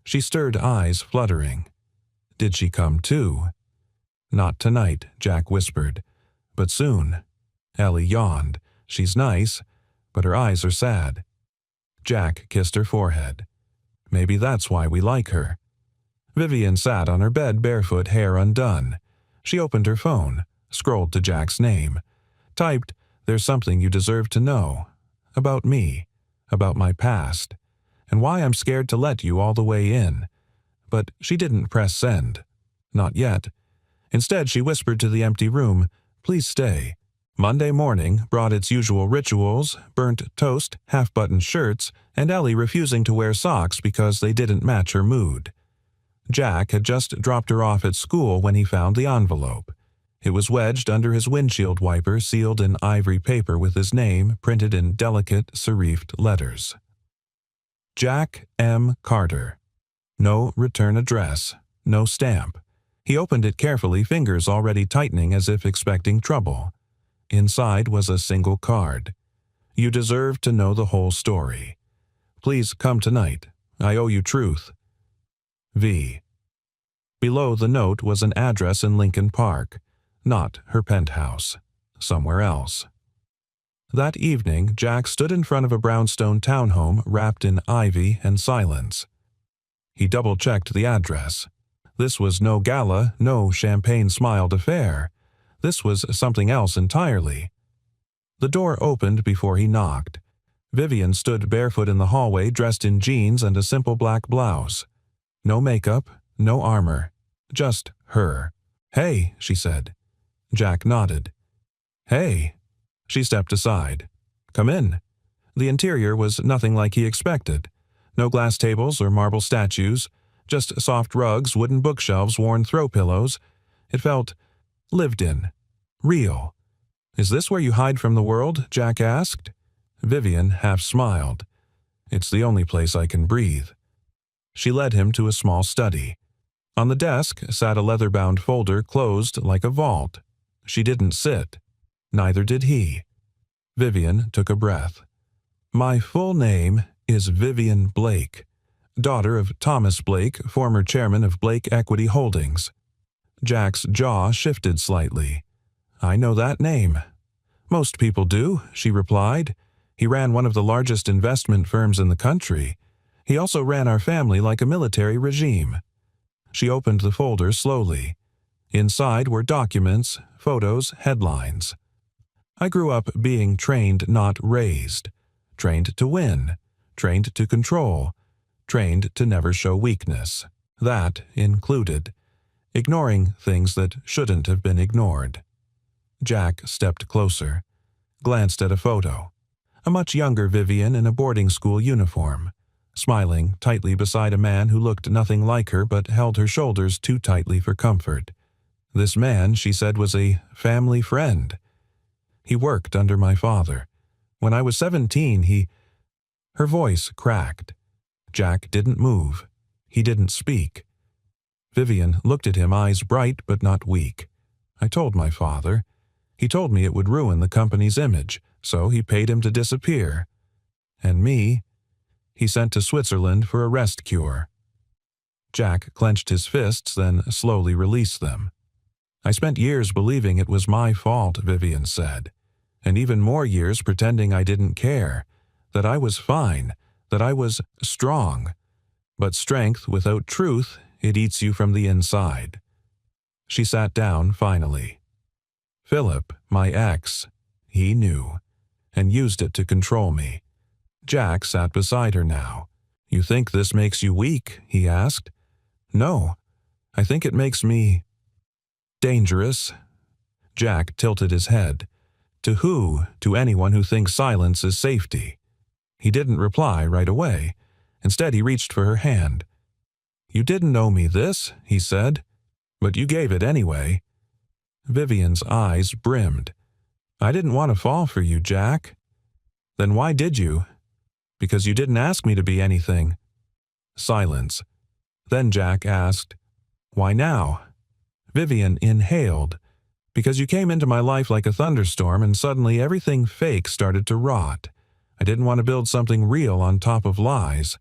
She stirred, eyes fluttering. Did she come too? "Not tonight," Jack whispered. "But soon." Ellie yawned. "She's nice, but her eyes are sad." Jack kissed her forehead. "Maybe that's why we like her." Vivian sat on her bed, barefoot, hair undone. She opened her phone, scrolled to Jack's name, typed, "There's something you deserve to know. About me, about my past, and why I'm scared to let you all the way in." But she didn't press send. Not yet. Instead, she whispered to the empty room, "Please stay." Monday morning brought its usual rituals, burnt toast, half-buttoned shirts, and Ellie refusing to wear socks because they didn't match her mood. Jack had just dropped her off at school when he found the envelope. It was wedged under his windshield wiper, sealed in ivory paper with his name printed in delicate, serifed letters. Jack M. Carter. No return address, no stamp. He opened it carefully, fingers already tightening as if expecting trouble. Inside was a single card. "You deserve to know the whole story. Please come tonight. I owe you truth. V." Below the note was an address in Lincoln Park, not her penthouse, somewhere else. That evening, Jack stood in front of a brownstone townhome wrapped in ivy and silence. He double-checked the address. This was no gala, no champagne-smiled affair. This was something else entirely. The door opened before he knocked. Vivian stood barefoot in the hallway, dressed in jeans and a simple black blouse. No makeup, no armor, just her. "Hey," she said. Jack nodded. "Hey." She stepped aside. "Come in." The interior was nothing like he expected. No glass tables or marble statues, just soft rugs, wooden bookshelves, worn throw pillows. It felt lived in, real. "Is this where you hide from the world?" Jack asked. Vivian half smiled. "It's the only place I can breathe." She led him to a small study. On the desk sat a leather-bound folder closed like a vault. She didn't sit. Neither did he. Vivian took a breath. "My full name is Vivian Blake, daughter of Thomas Blake, former chairman of Blake Equity Holdings." Jack's jaw shifted slightly. "I know that name." "Most people do," she replied. "He ran one of the largest investment firms in the country. He also ran our family like a military regime." She opened the folder slowly. Inside were documents, photos, headlines. "I grew up being trained, not raised. Trained to win. Trained to control. Trained to never show weakness." That included ignoring things that shouldn't have been ignored. Jack stepped closer, glanced at a photo. A much younger Vivian in a boarding school uniform, smiling tightly beside a man who looked nothing like her but held her shoulders too tightly for comfort. This man, she said, was a family friend. "He worked under my father. When I was 17, he—" Her voice cracked. Jack didn't move. He didn't speak. Vivian looked at him, eyes bright but not weak. "I told my father. He told me it would ruin the company's image, so he paid him to disappear. And me, he sent to Switzerland for a rest cure." Jack clenched his fists, then slowly released them. "I spent years believing it was my fault," Vivian said, "and even more years pretending I didn't care, that I was fine, that I was strong. But strength without truth, it eats you from the inside." She sat down finally. "Philip, my ex, he knew, and used it to control me." Jack sat beside her now. "You think this makes you weak?" he asked. "No, I think it makes me dangerous." Jack tilted his head. To who? To anyone who thinks silence is safety. He didn't reply right away. Instead, he reached for her hand. "You didn't owe me this," he said, "but you gave it anyway." Vivian's eyes brimmed. "I didn't want to fall for you, Jack." "Then why did you?" "Because you didn't ask me to be anything." Silence. Then Jack asked, "Why now?" Vivian inhaled. "Because you came into my life like a thunderstorm and suddenly everything fake started to rot. I didn't want to build something real on top of lies."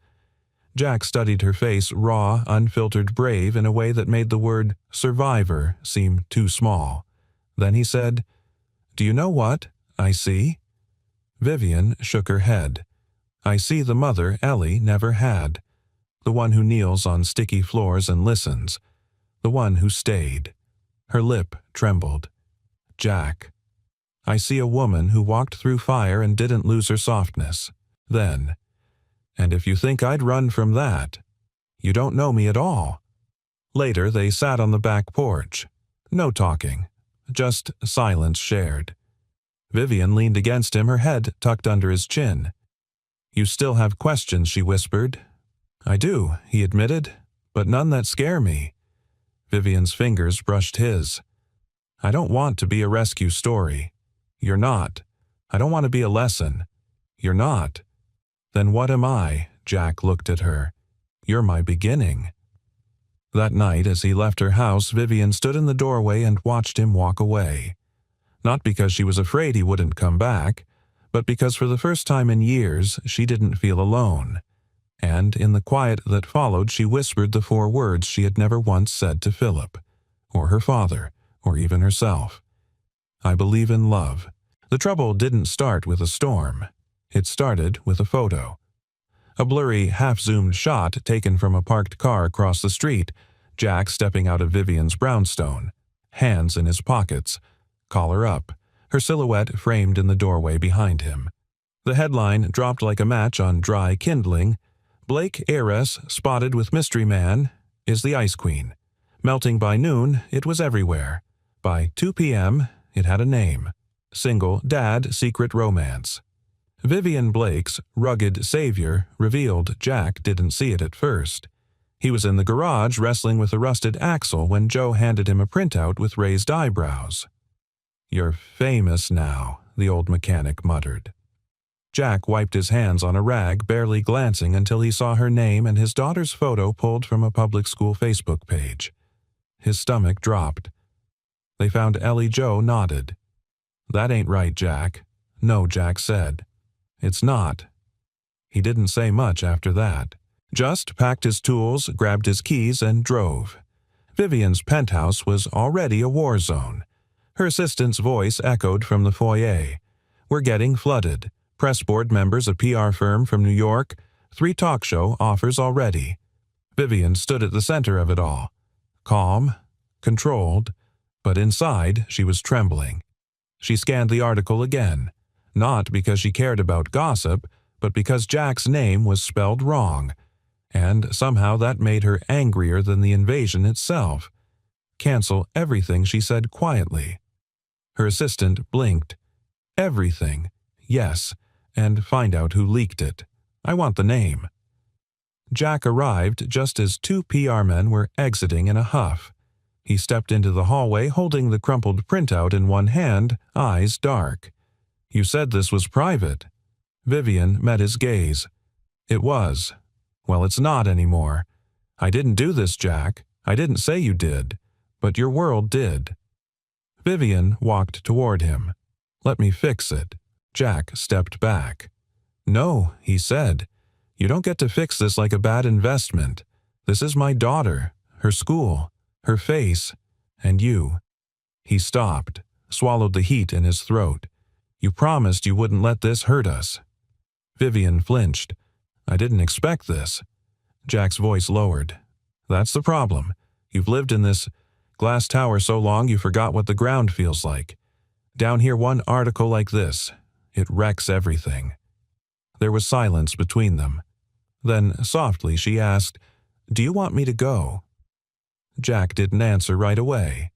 Jack studied her face, raw, unfiltered, brave, in a way that made the word survivor seem too small. Then he said, "Do you know what I see?" Vivian shook her head. "I see the mother Ellie never had. The one who kneels on sticky floors and listens. The one who stayed." Her lip trembled. "Jack, I see a woman who walked through fire and didn't lose her softness. Then. And if you think I'd run from that, you don't know me at all." Later, they sat on the back porch. No talking. Just silence shared. Vivian leaned against him, her head tucked under his chin. "You still have questions," she whispered. "I do," he admitted, "but none that scare me." Vivian's fingers brushed his. "I don't want to be a rescue story." "You're not." "I don't want to be a lesson." "You're not." "Then what am I?" Jack looked at her. "You're my beginning." That night, as he left her house, Vivian stood in the doorway and watched him walk away. Not because she was afraid he wouldn't come back, but because for the first time in years she didn't feel alone. And in the quiet that followed, she whispered the 4 words she had never once said to Philip, or her father, or even herself. "I believe in love." The trouble didn't start with a storm. It started with a photo. A blurry, half-zoomed shot taken from a parked car across the street, Jack stepping out of Vivian's brownstone, hands in his pockets, collar up, her silhouette framed in the doorway behind him. The headline dropped like a match on dry kindling. "Blake heiress spotted with mystery man is the Ice Queen." Melting by noon, it was everywhere. By 2 p.m., it had a name. Single Dad Secret Romance. Vivian Blake's rugged savior revealed Jack didn't see it at first. He was in the garage wrestling with a rusted axle when Joe handed him a printout with raised eyebrows. "You're famous now," the old mechanic muttered. Jack wiped his hands on a rag, barely glancing until he saw her name and his daughter's photo pulled from a public school Facebook page. His stomach dropped. "They found Ellie." Joe nodded. "That ain't right, Jack." "No," Jack said. "It's not." He didn't say much after that. Just packed his tools, grabbed his keys, and drove. Vivian's penthouse was already a war zone. Her assistant's voice echoed from the foyer. "We're getting flooded. Press board members, a PR firm from New York, 3 talk show offers already." Vivian stood at the center of it all. Calm, controlled, but inside she was trembling. She scanned the article again. Not because she cared about gossip, but because Jack's name was spelled wrong. And somehow that made her angrier than the invasion itself. "Cancel everything," she said quietly. Her assistant blinked. "Everything. Yes, and find out who leaked it. I want the name." Jack arrived just as 2 PR men were exiting in a huff. He stepped into the hallway holding the crumpled printout in one hand, eyes dark. "You said this was private." Vivian met his gaze. "It was." "Well, it's not anymore." "I didn't do this, Jack. I didn't say you did. But your world did." Vivian walked toward him. "Let me fix it." Jack stepped back. "No," he said. "You don't get to fix this like a bad investment. This is my daughter, her school, her face, and you." He stopped, swallowed the heat in his throat. "You promised you wouldn't let this hurt us." Vivian flinched. "I didn't expect this." Jack's voice lowered. "That's the problem. You've lived in this glass tower so long you forgot what the ground feels like. Down here, one article like this, it wrecks everything." There was silence between them. Then, softly, she asked, "Do you want me to go?" Jack didn't answer right away.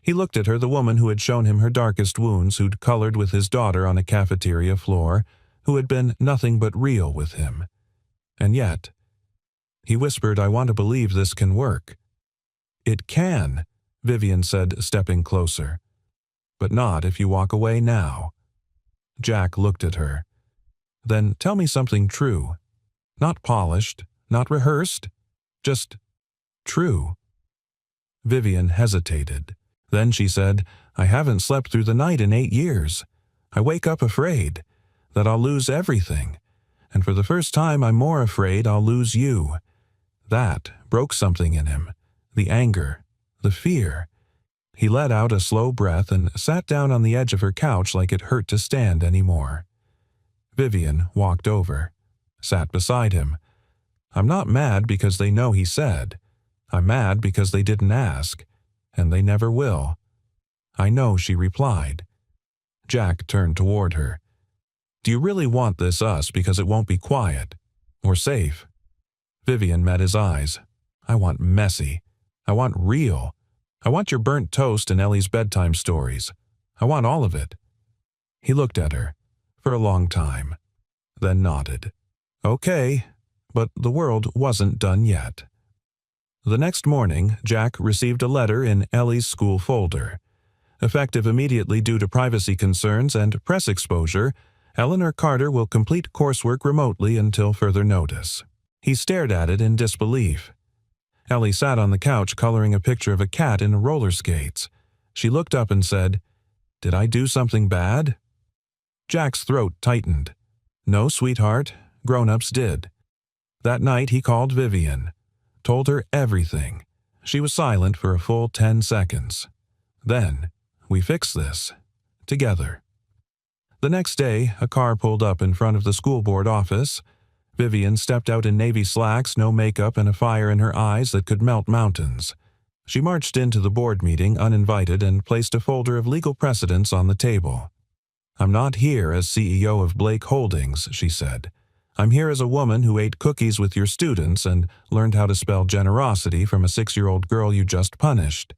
He looked at her, the woman who had shown him her darkest wounds, who'd colored with his daughter on a cafeteria floor, who had been nothing but real with him. And yet, he whispered, "I want to believe this can work." "It can," Vivian said, stepping closer. "But not if you walk away now." Jack looked at her. "Then tell me something true. Not polished, not rehearsed, just true." Vivian hesitated. Then she said, "I haven't slept through the night in 8 years. I wake up afraid that I'll lose everything. And for the first time, I'm more afraid I'll lose you." That broke something in him. The anger, the fear. He let out a slow breath and sat down on the edge of her couch like it hurt to stand anymore. Vivian walked over, sat beside him. "I'm not mad because they know," he said. "I'm mad because they didn't ask, and they never will." "I know," she replied. Jack turned toward her. "Do you really want this us because it won't be quiet or safe?" Vivian met his eyes. "I want messy. I want real. I want your burnt toast and Ellie's bedtime stories. I want all of it." He looked at her for a long time, then nodded. "Okay," but the world wasn't done yet. The next morning, Jack received a letter in Ellie's school folder. Effective immediately due to privacy concerns and press exposure, Eleanor Carter will complete coursework remotely until further notice. He stared at it in disbelief. Ellie sat on the couch coloring a picture of a cat in roller skates. She looked up and said, "Did I do something bad?" Jack's throat tightened. "No, sweetheart, grown-ups did." That night he called Vivian, told her everything. She was silent for a full 10 seconds. Then, "We fix this. Together." The next day, a car pulled up in front of the school board office. Vivian stepped out in navy slacks, no makeup, and a fire in her eyes that could melt mountains. She marched into the board meeting uninvited and placed a folder of legal precedents on the table. "I'm not here as CEO of Blake Holdings," she said. "I'm here as a woman who ate cookies with your students and learned how to spell generosity from a 6-year-old girl you just punished."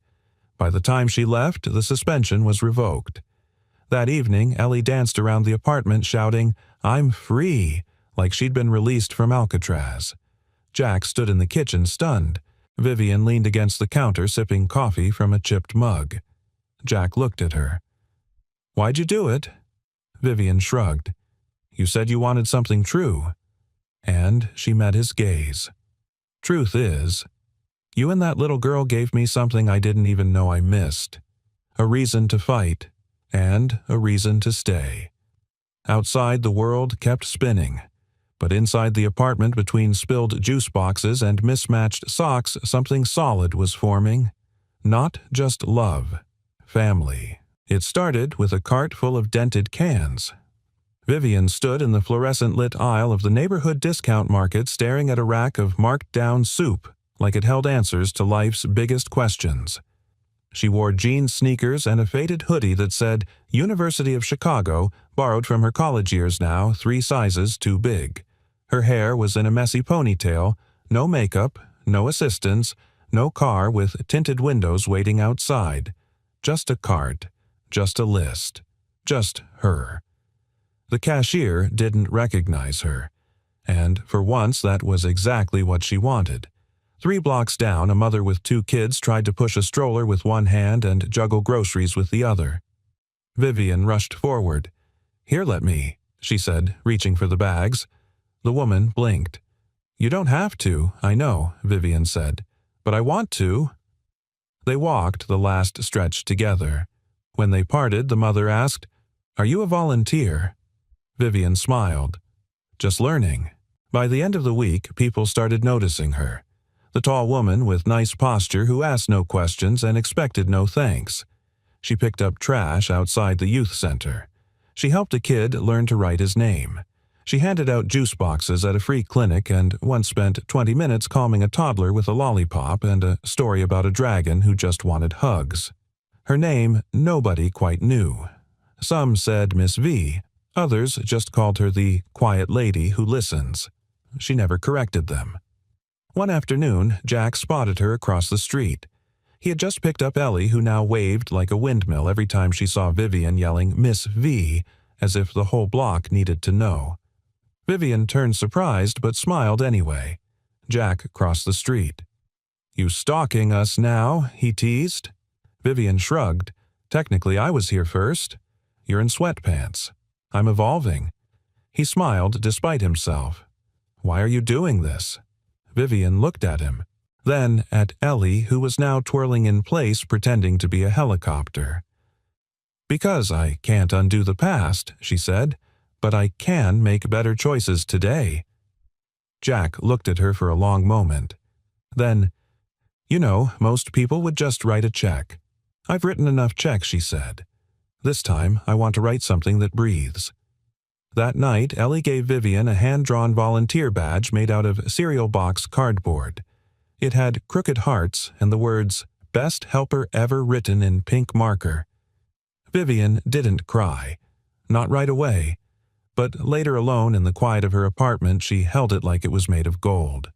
By the time she left, the suspension was revoked. That evening, Ellie danced around the apartment shouting, "I'm free," like she'd been released from Alcatraz. Jack stood in the kitchen stunned. Vivian leaned against the counter sipping coffee from a chipped mug. Jack looked at her. "Why'd you do it?" Vivian shrugged. "You said you wanted something true." And she met his gaze. "Truth is, you and that little girl gave me something I didn't even know I missed. A reason to fight, and a reason to stay." Outside, the world kept spinning. But inside the apartment, between spilled juice boxes and mismatched socks, something solid was forming. Not just love. Family. It started with a cart full of dented cans. Vivian stood in the fluorescent-lit aisle of the neighborhood discount market staring at a rack of marked-down soup like it held answers to life's biggest questions. She wore jean sneakers and a faded hoodie that said University of Chicago, borrowed from her college years now, 3 sizes too big. Her hair was in a messy ponytail, no makeup, no assistants, no car with tinted windows waiting outside. Just a cart, just a list, just her. The cashier didn't recognize her, and for once that was exactly what she wanted. 3 blocks down, a mother with 2 kids tried to push a stroller with one hand and juggle groceries with the other. Vivian rushed forward. "Here, let me," she said, reaching for the bags. The woman blinked. "You don't have to, I know," Vivian said, "but I want to." They walked the last stretch together. When they parted, the mother asked, "Are you a volunteer?" Vivian smiled. "Just learning." By the end of the week, people started noticing her. The tall woman with nice posture who asked no questions and expected no thanks. She picked up trash outside the youth center. She helped a kid learn to write his name. She handed out juice boxes at a free clinic and once spent 20 minutes calming a toddler with a lollipop and a story about a dragon who just wanted hugs. Her name nobody quite knew. Some said Miss V. Others just called her the quiet lady who listens. She never corrected them. One afternoon, Jack spotted her across the street. He had just picked up Ellie, who now waved like a windmill every time she saw Vivian yelling Miss V, as if the whole block needed to know. Vivian turned surprised but smiled anyway. Jack crossed the street. "You stalking us now?" he teased. Vivian shrugged. "Technically, I was here first. You're in sweatpants. I'm evolving." He smiled despite himself. "Why are you doing this?" Vivian looked at him, then at Ellie, who was now twirling in place pretending to be a helicopter. "Because I can't undo the past," she said, "but I can make better choices today." Jack looked at her for a long moment. Then, "You know, most people would just write a check." "I've written enough checks," she said. "This time, I want to write something that breathes." That night, Ellie gave Vivian a hand-drawn volunteer badge made out of cereal box cardboard. It had crooked hearts and the words, "Best Helper Ever" written in pink marker. Vivian didn't cry. Not right away. But later alone in the quiet of her apartment, she held it like it was made of gold.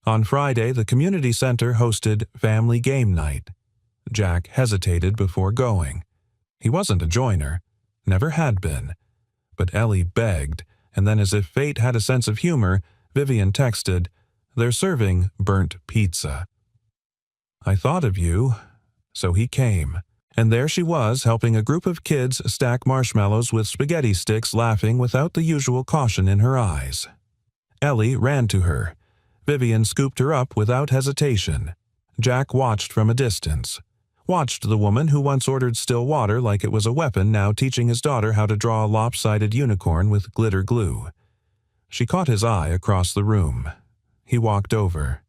On Friday, the community center hosted family game night. Jack hesitated before going. He wasn't a joiner. Never had been. But Ellie begged, and then as if fate had a sense of humor, Vivian texted, "They're serving burnt pizza." "I thought of you." So he came. And there she was, helping a group of kids stack marshmallows with spaghetti sticks, laughing without the usual caution in her eyes. Ellie ran to her. Vivian scooped her up without hesitation. Jack watched from a distance. Watched the woman who once ordered still water like it was a weapon now teaching his daughter how to draw a lopsided unicorn with glitter glue. She caught his eye across the room. He walked over.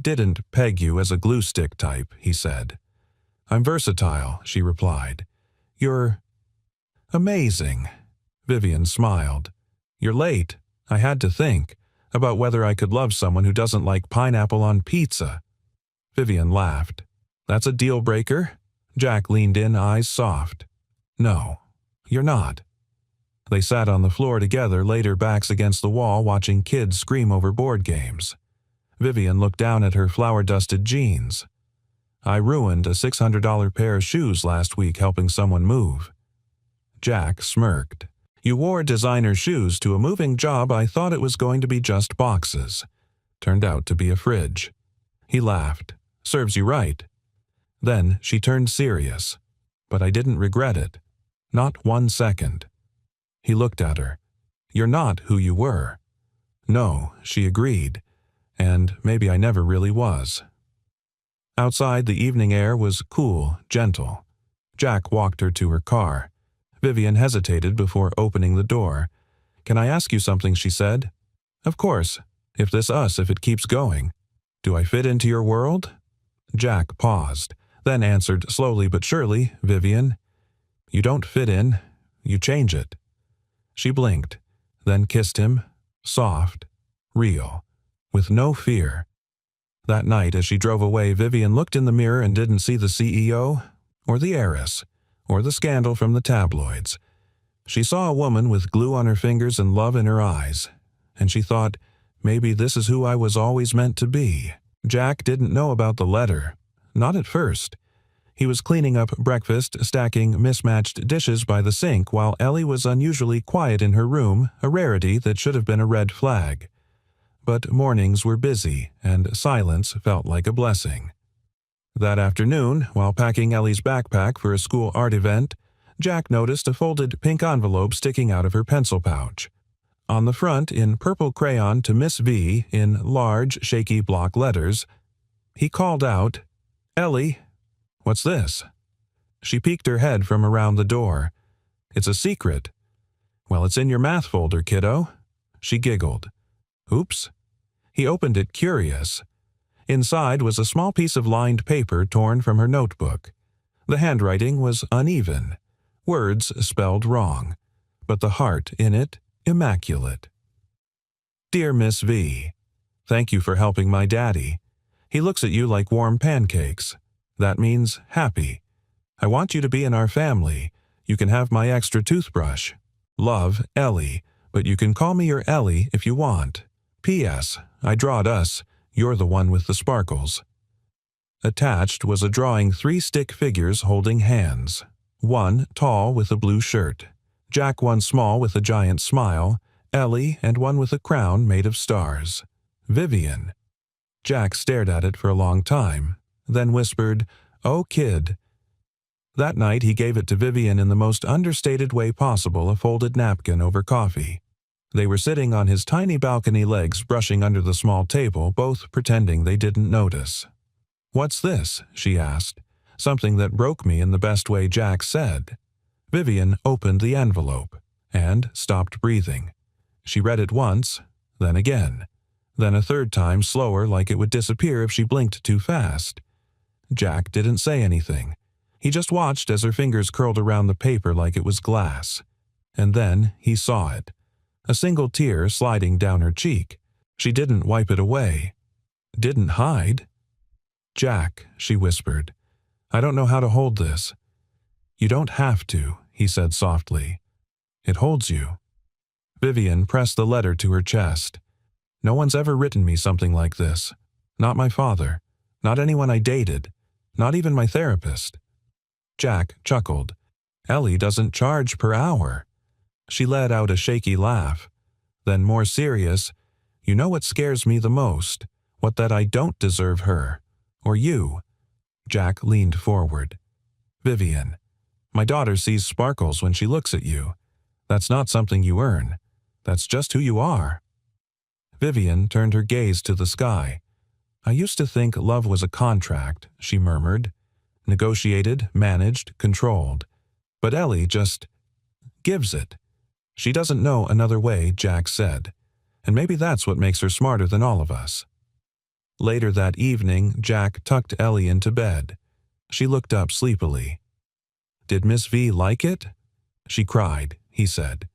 "Didn't peg you as a glue stick type," he said. "I'm versatile," she replied. "You're amazing." Vivian smiled. "You're late. I had to think about whether I could love someone who doesn't like pineapple on pizza." Vivian laughed. "That's a deal breaker?" Jack leaned in, eyes soft. "No, you're not." They sat on the floor together, laid their backs against the wall, watching kids scream over board games. Vivian looked down at her flour-dusted jeans. "I ruined a $600 pair of shoes last week helping someone move." Jack smirked. "You wore designer shoes to a moving job I thought it was going to be just boxes. Turned out to be a fridge." He laughed. "Serves you right." Then she turned serious. "But I didn't regret it. Not 1 second." He looked at her. "You're not who you were." "No," she agreed. "And maybe I never really was." Outside, the evening air was cool, gentle. Jack walked her to her car. Vivian hesitated before opening the door. "Can I ask you something?" she said. "Of course. If it keeps going. Do I fit into your world?" Jack paused, then answered slowly but surely, "Vivian, you don't fit in. You change it." She blinked, then kissed him, soft, real, with no fear. That night, as she drove away, Vivian looked in the mirror and didn't see the CEO, or the heiress, or the scandal from the tabloids. She saw a woman with glue on her fingers and love in her eyes, and she thought, maybe this is who I was always meant to be. Jack didn't know about the letter. Not at first. He was cleaning up breakfast, stacking mismatched dishes by the sink while Ellie was unusually quiet in her room, a rarity that should have been a red flag. But mornings were busy, and silence felt like a blessing. That afternoon, while packing Ellie's backpack for a school art event, Jack noticed a folded pink envelope sticking out of her pencil pouch. On the front, in purple crayon to Miss V, in large, shaky block letters, he called out, "Ellie, what's this?" She peeked her head from around the door. "It's a secret." "Well, it's in your math folder, kiddo." She giggled. "Oops." He opened it, curious. Inside was a small piece of lined paper torn from her notebook. The handwriting was uneven, words spelled wrong, but the heart in it immaculate. "Dear Miss V, thank you for helping my daddy. He looks at you like warm pancakes. That means happy. I want you to be in our family. You can have my extra toothbrush. Love, Ellie, but you can call me your Ellie if you want. P.S. I drawed us. You're the one with the sparkles." Attached was a drawing 3 stick figures holding hands. One tall with a blue shirt, Jack one small with a giant smile, Ellie, and one with a crown made of stars. Vivian. Jack stared at it for a long time, then whispered, "Oh, kid." That night he gave it to Vivian in the most understated way possible, a folded napkin over coffee. They were sitting on his tiny balcony legs brushing under the small table, both pretending they didn't notice. "What's this?" she asked, something that broke me in the best way Jack said. Vivian opened the envelope and stopped breathing. She read it once, then again, then a third time slower, like it would disappear if she blinked too fast. Jack didn't say anything. He just watched as her fingers curled around the paper like it was glass. And then he saw it. A single tear sliding down her cheek. She didn't wipe it away. Didn't hide. "Jack," she whispered, "I don't know how to hold this." "You don't have to," he said softly. "It holds you." Vivian pressed the letter to her chest. "No one's ever written me something like this. Not my father. Not anyone I dated. Not even my therapist." Jack chuckled. "Ellie doesn't charge per hour." She let out a shaky laugh. Then, more serious, "You know what scares me the most? What that I don't deserve her. Or you." Jack leaned forward. "Vivian, my daughter sees sparkles when she looks at you. That's not something you earn. That's just who you are." Vivian turned her gaze to the sky. "I used to think love was a contract," she murmured. "Negotiated, managed, controlled. But Ellie just gives it." "She doesn't know another way," Jack said. "And maybe that's what makes her smarter than all of us." Later that evening, Jack tucked Ellie into bed. She looked up sleepily. "Did Miss V like it?" "She cried," he said.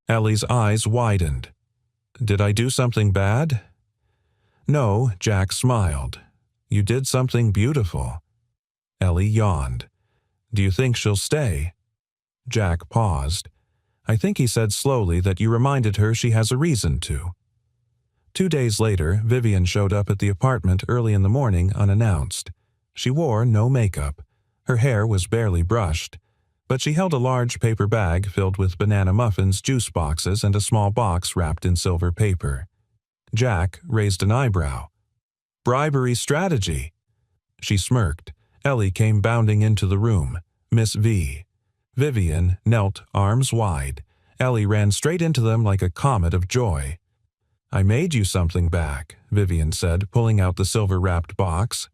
Ellie's eyes widened. "Did I do something bad?" "No," Jack smiled. "You did something beautiful." Ellie yawned. "Do you think she'll stay?" Jack paused. "I think he said slowly that you reminded her she has a reason to." 2 days later, Vivian showed up at the apartment early in the morning unannounced. She wore no makeup. Her hair was barely brushed, but she held a large paper bag filled with banana muffins, juice boxes, and a small box wrapped in silver paper. Jack raised an eyebrow. "Bribery strategy." She smirked. Ellie came bounding into the room. Miss V. Vivian knelt arms wide. Ellie ran straight into them like a comet of joy. "I made you something back," Vivian said, pulling out the silver-wrapped box.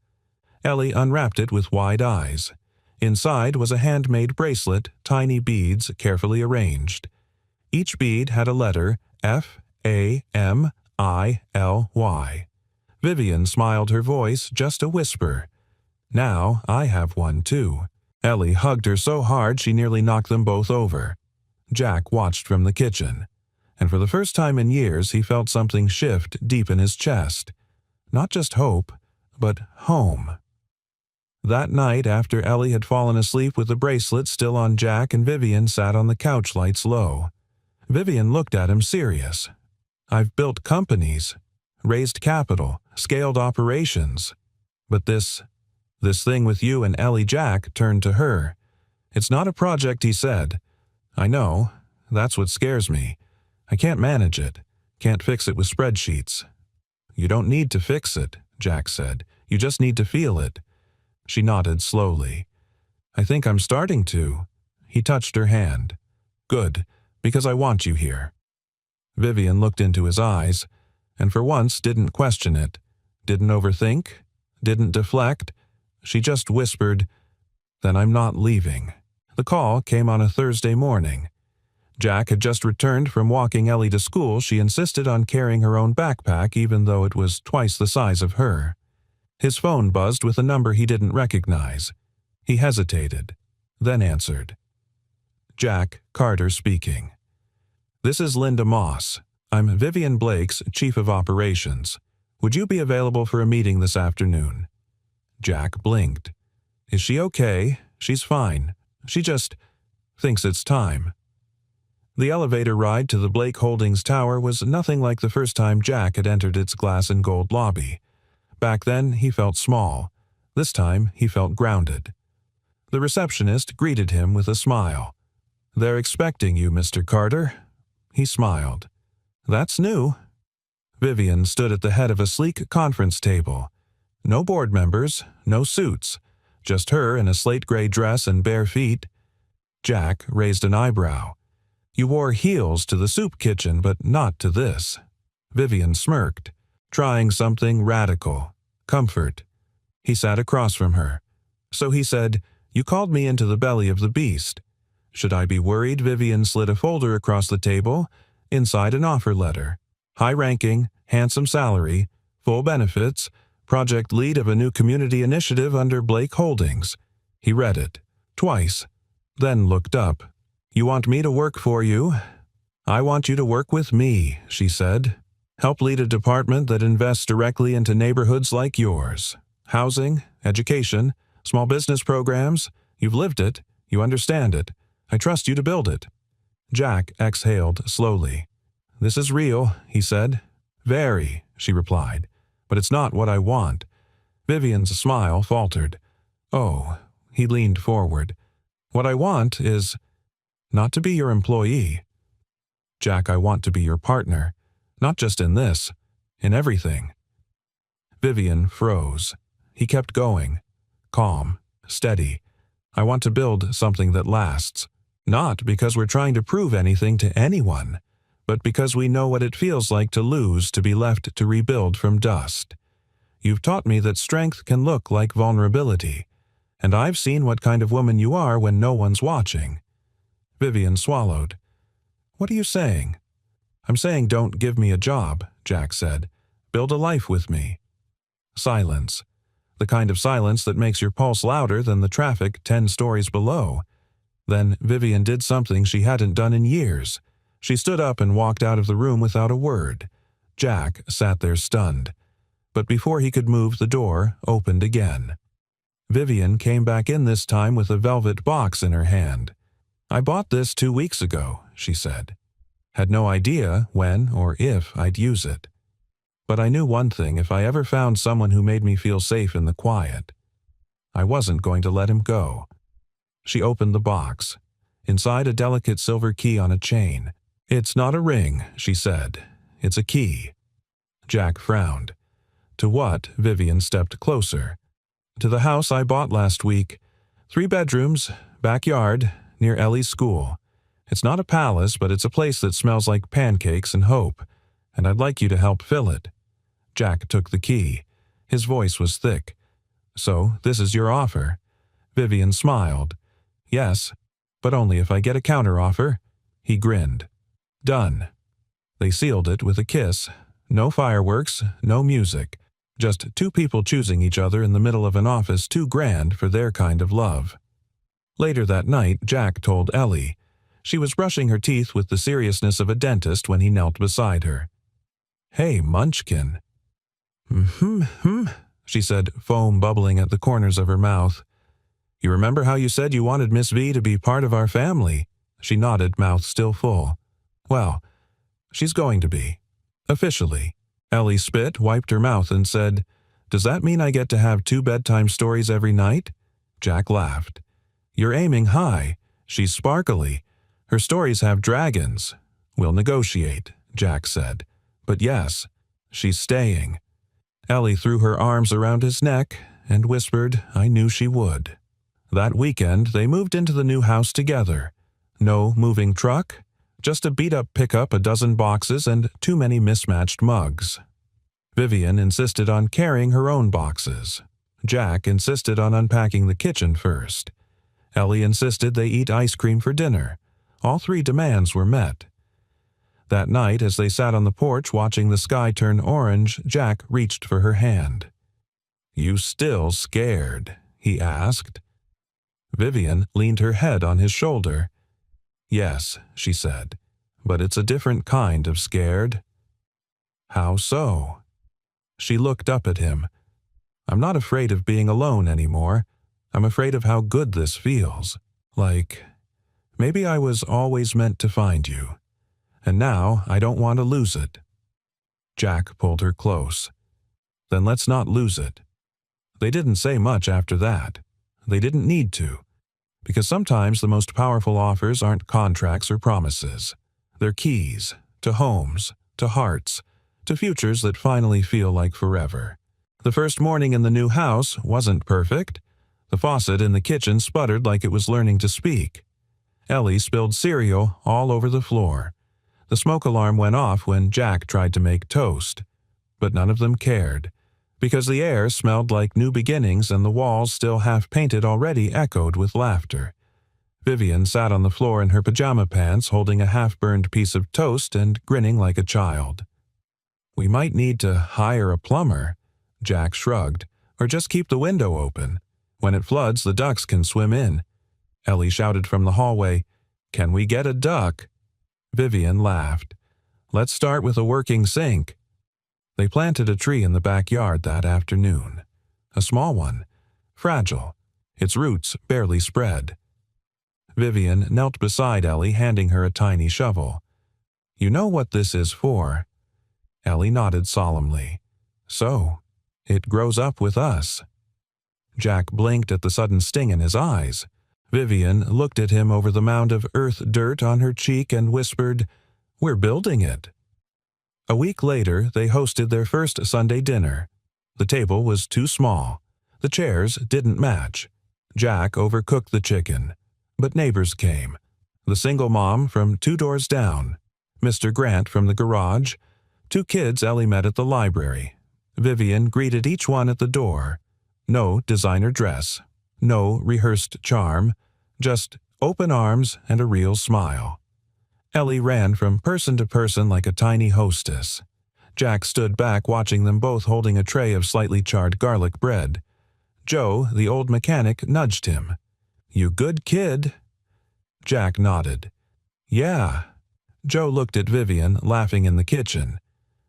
Ellie unwrapped it with wide eyes. Inside was a handmade bracelet, tiny beads carefully arranged. Each bead had a letter, F-A-M-I-L-Y. Vivian smiled, her voice just a whisper. "Now I have one too." Ellie hugged her so hard she nearly knocked them both over. Jack watched from the kitchen, and for the first time in years he felt something shift deep in his chest. Not just hope, but home. That night, after Ellie had fallen asleep with the bracelet still on, Jack and Vivian sat on the couch, lights low. Vivian looked at him serious. "I've built companies, raised capital, scaled operations. But this thing with you and Ellie." Jack turned to her. "It's not a project," he said. "I know. That's what scares me. I can't manage it. Can't fix it with spreadsheets." "You don't need to fix it," Jack said. "You just need to feel it." She nodded slowly. "I think I'm starting to." He touched her hand. "Good, because I want you here." Vivian looked into his eyes, and for once didn't question it, didn't overthink, didn't deflect. She just whispered, "Then I'm not leaving." The call came on a Thursday morning. Jack had just returned from walking Ellie to school. She insisted on carrying her own backpack even though it was twice the size of her. His phone buzzed with a number he didn't recognize. He hesitated, then answered. Jack Carter speaking. "This is Linda Moss. I'm Vivian Blake's Chief of Operations. Would you be available for a meeting this afternoon?" Jack blinked. "Is she okay?" "She's fine. She just thinks it's time." The elevator ride to the Blake Holdings Tower was nothing like the first time Jack had entered its glass and gold lobby. Back then, he felt small, This time he felt grounded. The receptionist greeted him with a smile. "They're expecting you, Mr. Carter." He smiled. "That's new." Vivian stood at the head of a sleek conference table. No board members, no suits, just her in a slate-gray dress and bare feet. Jack raised an eyebrow. "You wore heels to the soup kitchen, but not to this." Vivian smirked, trying something radical. Comfort. He sat across from her. So he said, "You called me into the belly of the beast." Should I be worried? Vivian slid a folder across the table, inside an offer letter. High ranking, handsome salary, full benefits, project lead of a new community initiative under Blake Holdings. He read it, twice, then looked up. "You want me to work for you?" "I want you to work with me," she said. "Help lead a department that invests directly into neighborhoods like yours. Housing, education, small business programs. You've lived it. You understand it. I trust you to build it." Jack exhaled slowly. "This is real," he said. "Very," she replied. "But it's not what I want." Vivian's smile faltered. "Oh," he leaned forward. "What I want is not to be your employee. Jack, I want to be your partner. Not just in this, in everything." Vivian froze. He kept going. Calm, steady. "I want to build something that lasts. Not because we're trying to prove anything to anyone, but because we know what it feels like to lose, to be left to rebuild from dust. You've taught me that strength can look like vulnerability, and I've seen what kind of woman you are when no one's watching." Vivian swallowed. "What are you saying?" "I'm saying don't give me a job," Jack said. "Build a life with me." Silence. The kind of silence that makes your pulse louder than the traffic 10 stories below. Then Vivian did something she hadn't done in years. She stood up and walked out of the room without a word. Jack sat there stunned. But before he could move, the door opened again. Vivian came back in this time with a velvet box in her hand. "I bought this 2 weeks ago," she said. "Had no idea when or if I'd use it. But I knew one thing: if I ever found someone who made me feel safe in the quiet, I wasn't going to let him go." She opened the box. Inside, a delicate silver key on a chain. "It's not a ring," she said. "It's a key." Jack frowned. "To what?" Vivian stepped closer. "To the house I bought last week. 3 bedrooms, backyard, near Ellie's school. It's not a palace, but it's a place that smells like pancakes and hope, and I'd like you to help fill it." Jack took the key. His voice was thick. "So, this is your offer?" Vivian smiled. "Yes, but only if I get a counteroffer." He grinned. "Done." They sealed it with a kiss. No fireworks, no music. Just 2 people choosing each other in the middle of an office too grand for their kind of love. Later that night, Jack told Ellie. She was brushing her teeth with the seriousness of a dentist when he knelt beside her. "Hey, Munchkin." She said, foam bubbling at the corners of her mouth. "You remember how you said you wanted Miss V to be part of our family?" She nodded, mouth still full. "Well, she's going to be. Officially." Ellie spit, wiped her mouth, and said, "Does that mean I get to have 2 bedtime stories every night?" Jack laughed. "You're aiming high. She's sparkly. Her stories have dragons." "We'll negotiate," Jack said. "But yes, she's staying." Ellie threw her arms around his neck and whispered, "I knew she would." That weekend, they moved into the new house together. No moving truck, just a beat-up pickup, a dozen boxes, and too many mismatched mugs. Vivian insisted on carrying her own boxes. Jack insisted on unpacking the kitchen first. Ellie insisted they eat ice cream for dinner. All 3 demands were met. That night, as they sat on the porch watching the sky turn orange, Jack reached for her hand. "You still scared?" he asked. Vivian leaned her head on his shoulder. "Yes," she said, "but it's a different kind of scared." "How so?" She looked up at him. "I'm not afraid of being alone anymore. I'm afraid of how good this feels. Like, maybe I was always meant to find you. And now I don't want to lose it." Jack pulled her close. "Then let's not lose it." They didn't say much after that. They didn't need to, because sometimes the most powerful offers aren't contracts or promises. They're keys to homes, to hearts, to futures that finally feel like forever. The first morning in the new house wasn't perfect. The faucet in the kitchen sputtered like it was learning to speak. Ellie spilled cereal all over the floor. The smoke alarm went off when Jack tried to make toast. But none of them cared, because the air smelled like new beginnings and the walls, still half-painted, already echoed with laughter. Vivian sat on the floor in her pajama pants, holding a half-burned piece of toast and grinning like a child. "We might need to hire a plumber," Jack shrugged, "or just keep the window open. When it floods, the ducks can swim in." Ellie shouted from the hallway, "Can we get a duck?" Vivian laughed. "Let's start with a working sink." They planted a tree in the backyard that afternoon. A small one, fragile, its roots barely spread. Vivian knelt beside Ellie, handing her a tiny shovel. "You know what this is for?" Ellie nodded solemnly. "So, it grows up with us." Jack blinked at the sudden sting in his eyes. Vivian looked at him over the mound of earth dirt on her cheek and whispered, "We're building it." A week later, they hosted their first Sunday dinner. The table was too small. The chairs didn't match. Jack overcooked the chicken. But neighbors came. The single mom from 2 doors down, Mr. Grant from the garage, 2 kids Ellie met at the library. Vivian greeted each one at the door. No designer dress, no rehearsed charm, just open arms and a real smile. Ellie ran from person to person like a tiny hostess. Jack stood back watching them both, holding a tray of slightly charred garlic bread. Joe, the old mechanic, nudged him. "You good kid." Jack nodded. "Yeah." Joe looked at Vivian, laughing in the kitchen.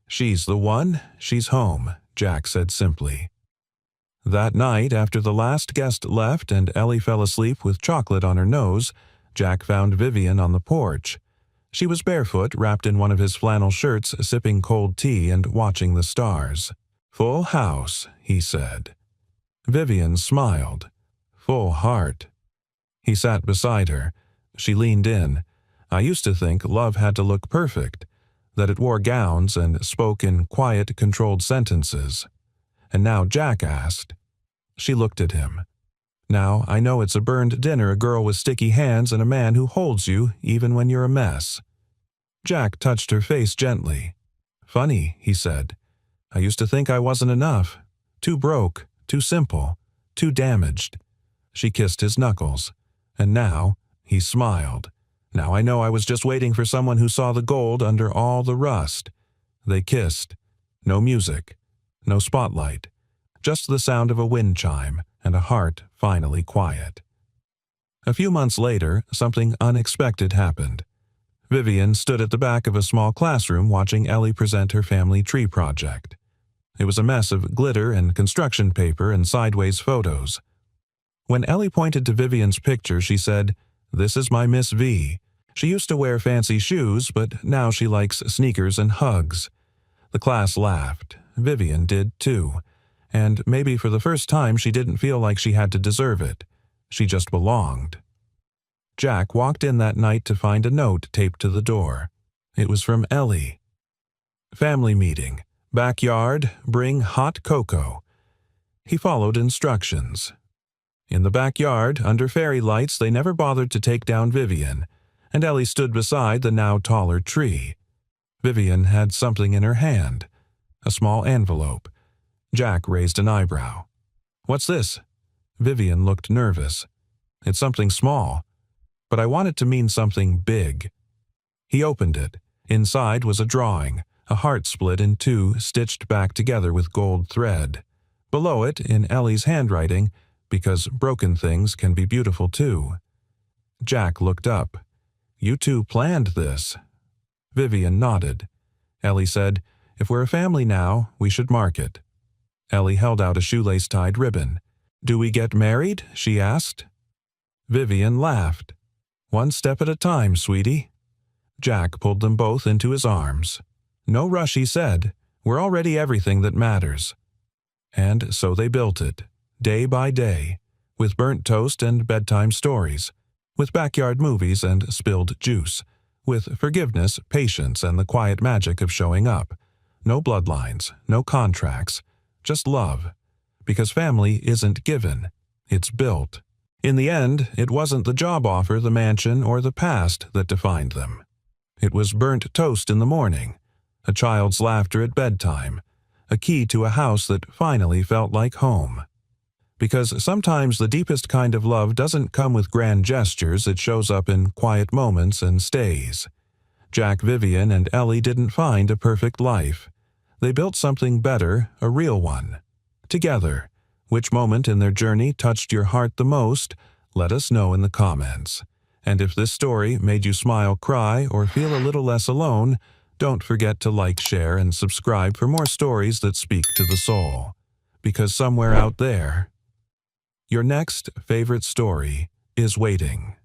"She's the one, she's home," Jack said simply. That night, after the last guest left and Ellie fell asleep with chocolate on her nose, Jack found Vivian on the porch. She was barefoot, wrapped in one of his flannel shirts, sipping cold tea and watching the stars. "Full house," he said. Vivian smiled. "Full heart." He sat beside her. She leaned in. "I used to think love had to look perfect, that it wore gowns and spoke in quiet, controlled sentences." And now Jack asked. She looked at him. "Now I know it's a burned dinner, a girl with sticky hands, and a man who holds you even when you're a mess." Jack touched her face gently. "Funny," he said. "I used to think I wasn't enough. Too broke, too simple, too damaged." She kissed his knuckles. "And now," he smiled, "now I know I was just waiting for someone who saw the gold under all the rust." They kissed. No music. No spotlight. Just the sound of a wind chime and a heart finally quiet. A few months later, something unexpected happened. Vivian stood at the back of a small classroom watching Ellie present her family tree project. It was a mess of glitter and construction paper and sideways photos. When Ellie pointed to Vivian's picture, she said, "This is my Miss V. She used to wear fancy shoes, but now she likes sneakers and hugs." The class laughed. Vivian did too. And maybe for the first time she didn't feel like she had to deserve it. She just belonged. Jack walked in that night to find a note taped to the door. It was from Ellie. "Family meeting. Backyard. Bring hot cocoa." He followed instructions. In the backyard, under fairy lights, they never bothered to take down Vivian, and Ellie stood beside the now taller tree. Vivian had something in her hand. A small envelope. Jack raised an eyebrow. "What's this?" Vivian looked nervous. "It's something small, but I want it to mean something big." He opened it. Inside was a drawing, a heart split in 2, stitched back together with gold thread. Below it, in Ellie's handwriting, "Because broken things can be beautiful too." Jack looked up. "You two planned this." Vivian nodded. Ellie said, "If we're a family now, we should mark it." Ellie held out a shoelace-tied ribbon. "Do we get married?" she asked. Vivian laughed. "One step at a time, sweetie." Jack pulled them both into his arms. "No rush," he said. "We're already everything that matters." And so they built it. day by day, with burnt toast and bedtime stories, with backyard movies and spilled juice, with forgiveness, patience, and the quiet magic of showing up. No bloodlines, no contracts, just love. Because family isn't given, it's built. In the end, it wasn't the job offer, the mansion, or the past that defined them. It was burnt toast in the morning, a child's laughter at bedtime, a key to a house that finally felt like home. Because sometimes the deepest kind of love doesn't come with grand gestures, it shows up in quiet moments and stays. Jack, Vivian, and Ellie didn't find a perfect life. They built something better, a real one. Together. Which moment in their journey touched your heart the most? Let us know in the comments. And if this story made you smile, cry, or feel a little less alone, don't forget to like, share, and subscribe for more stories that speak to the soul. Because somewhere out there, your next favorite story is waiting.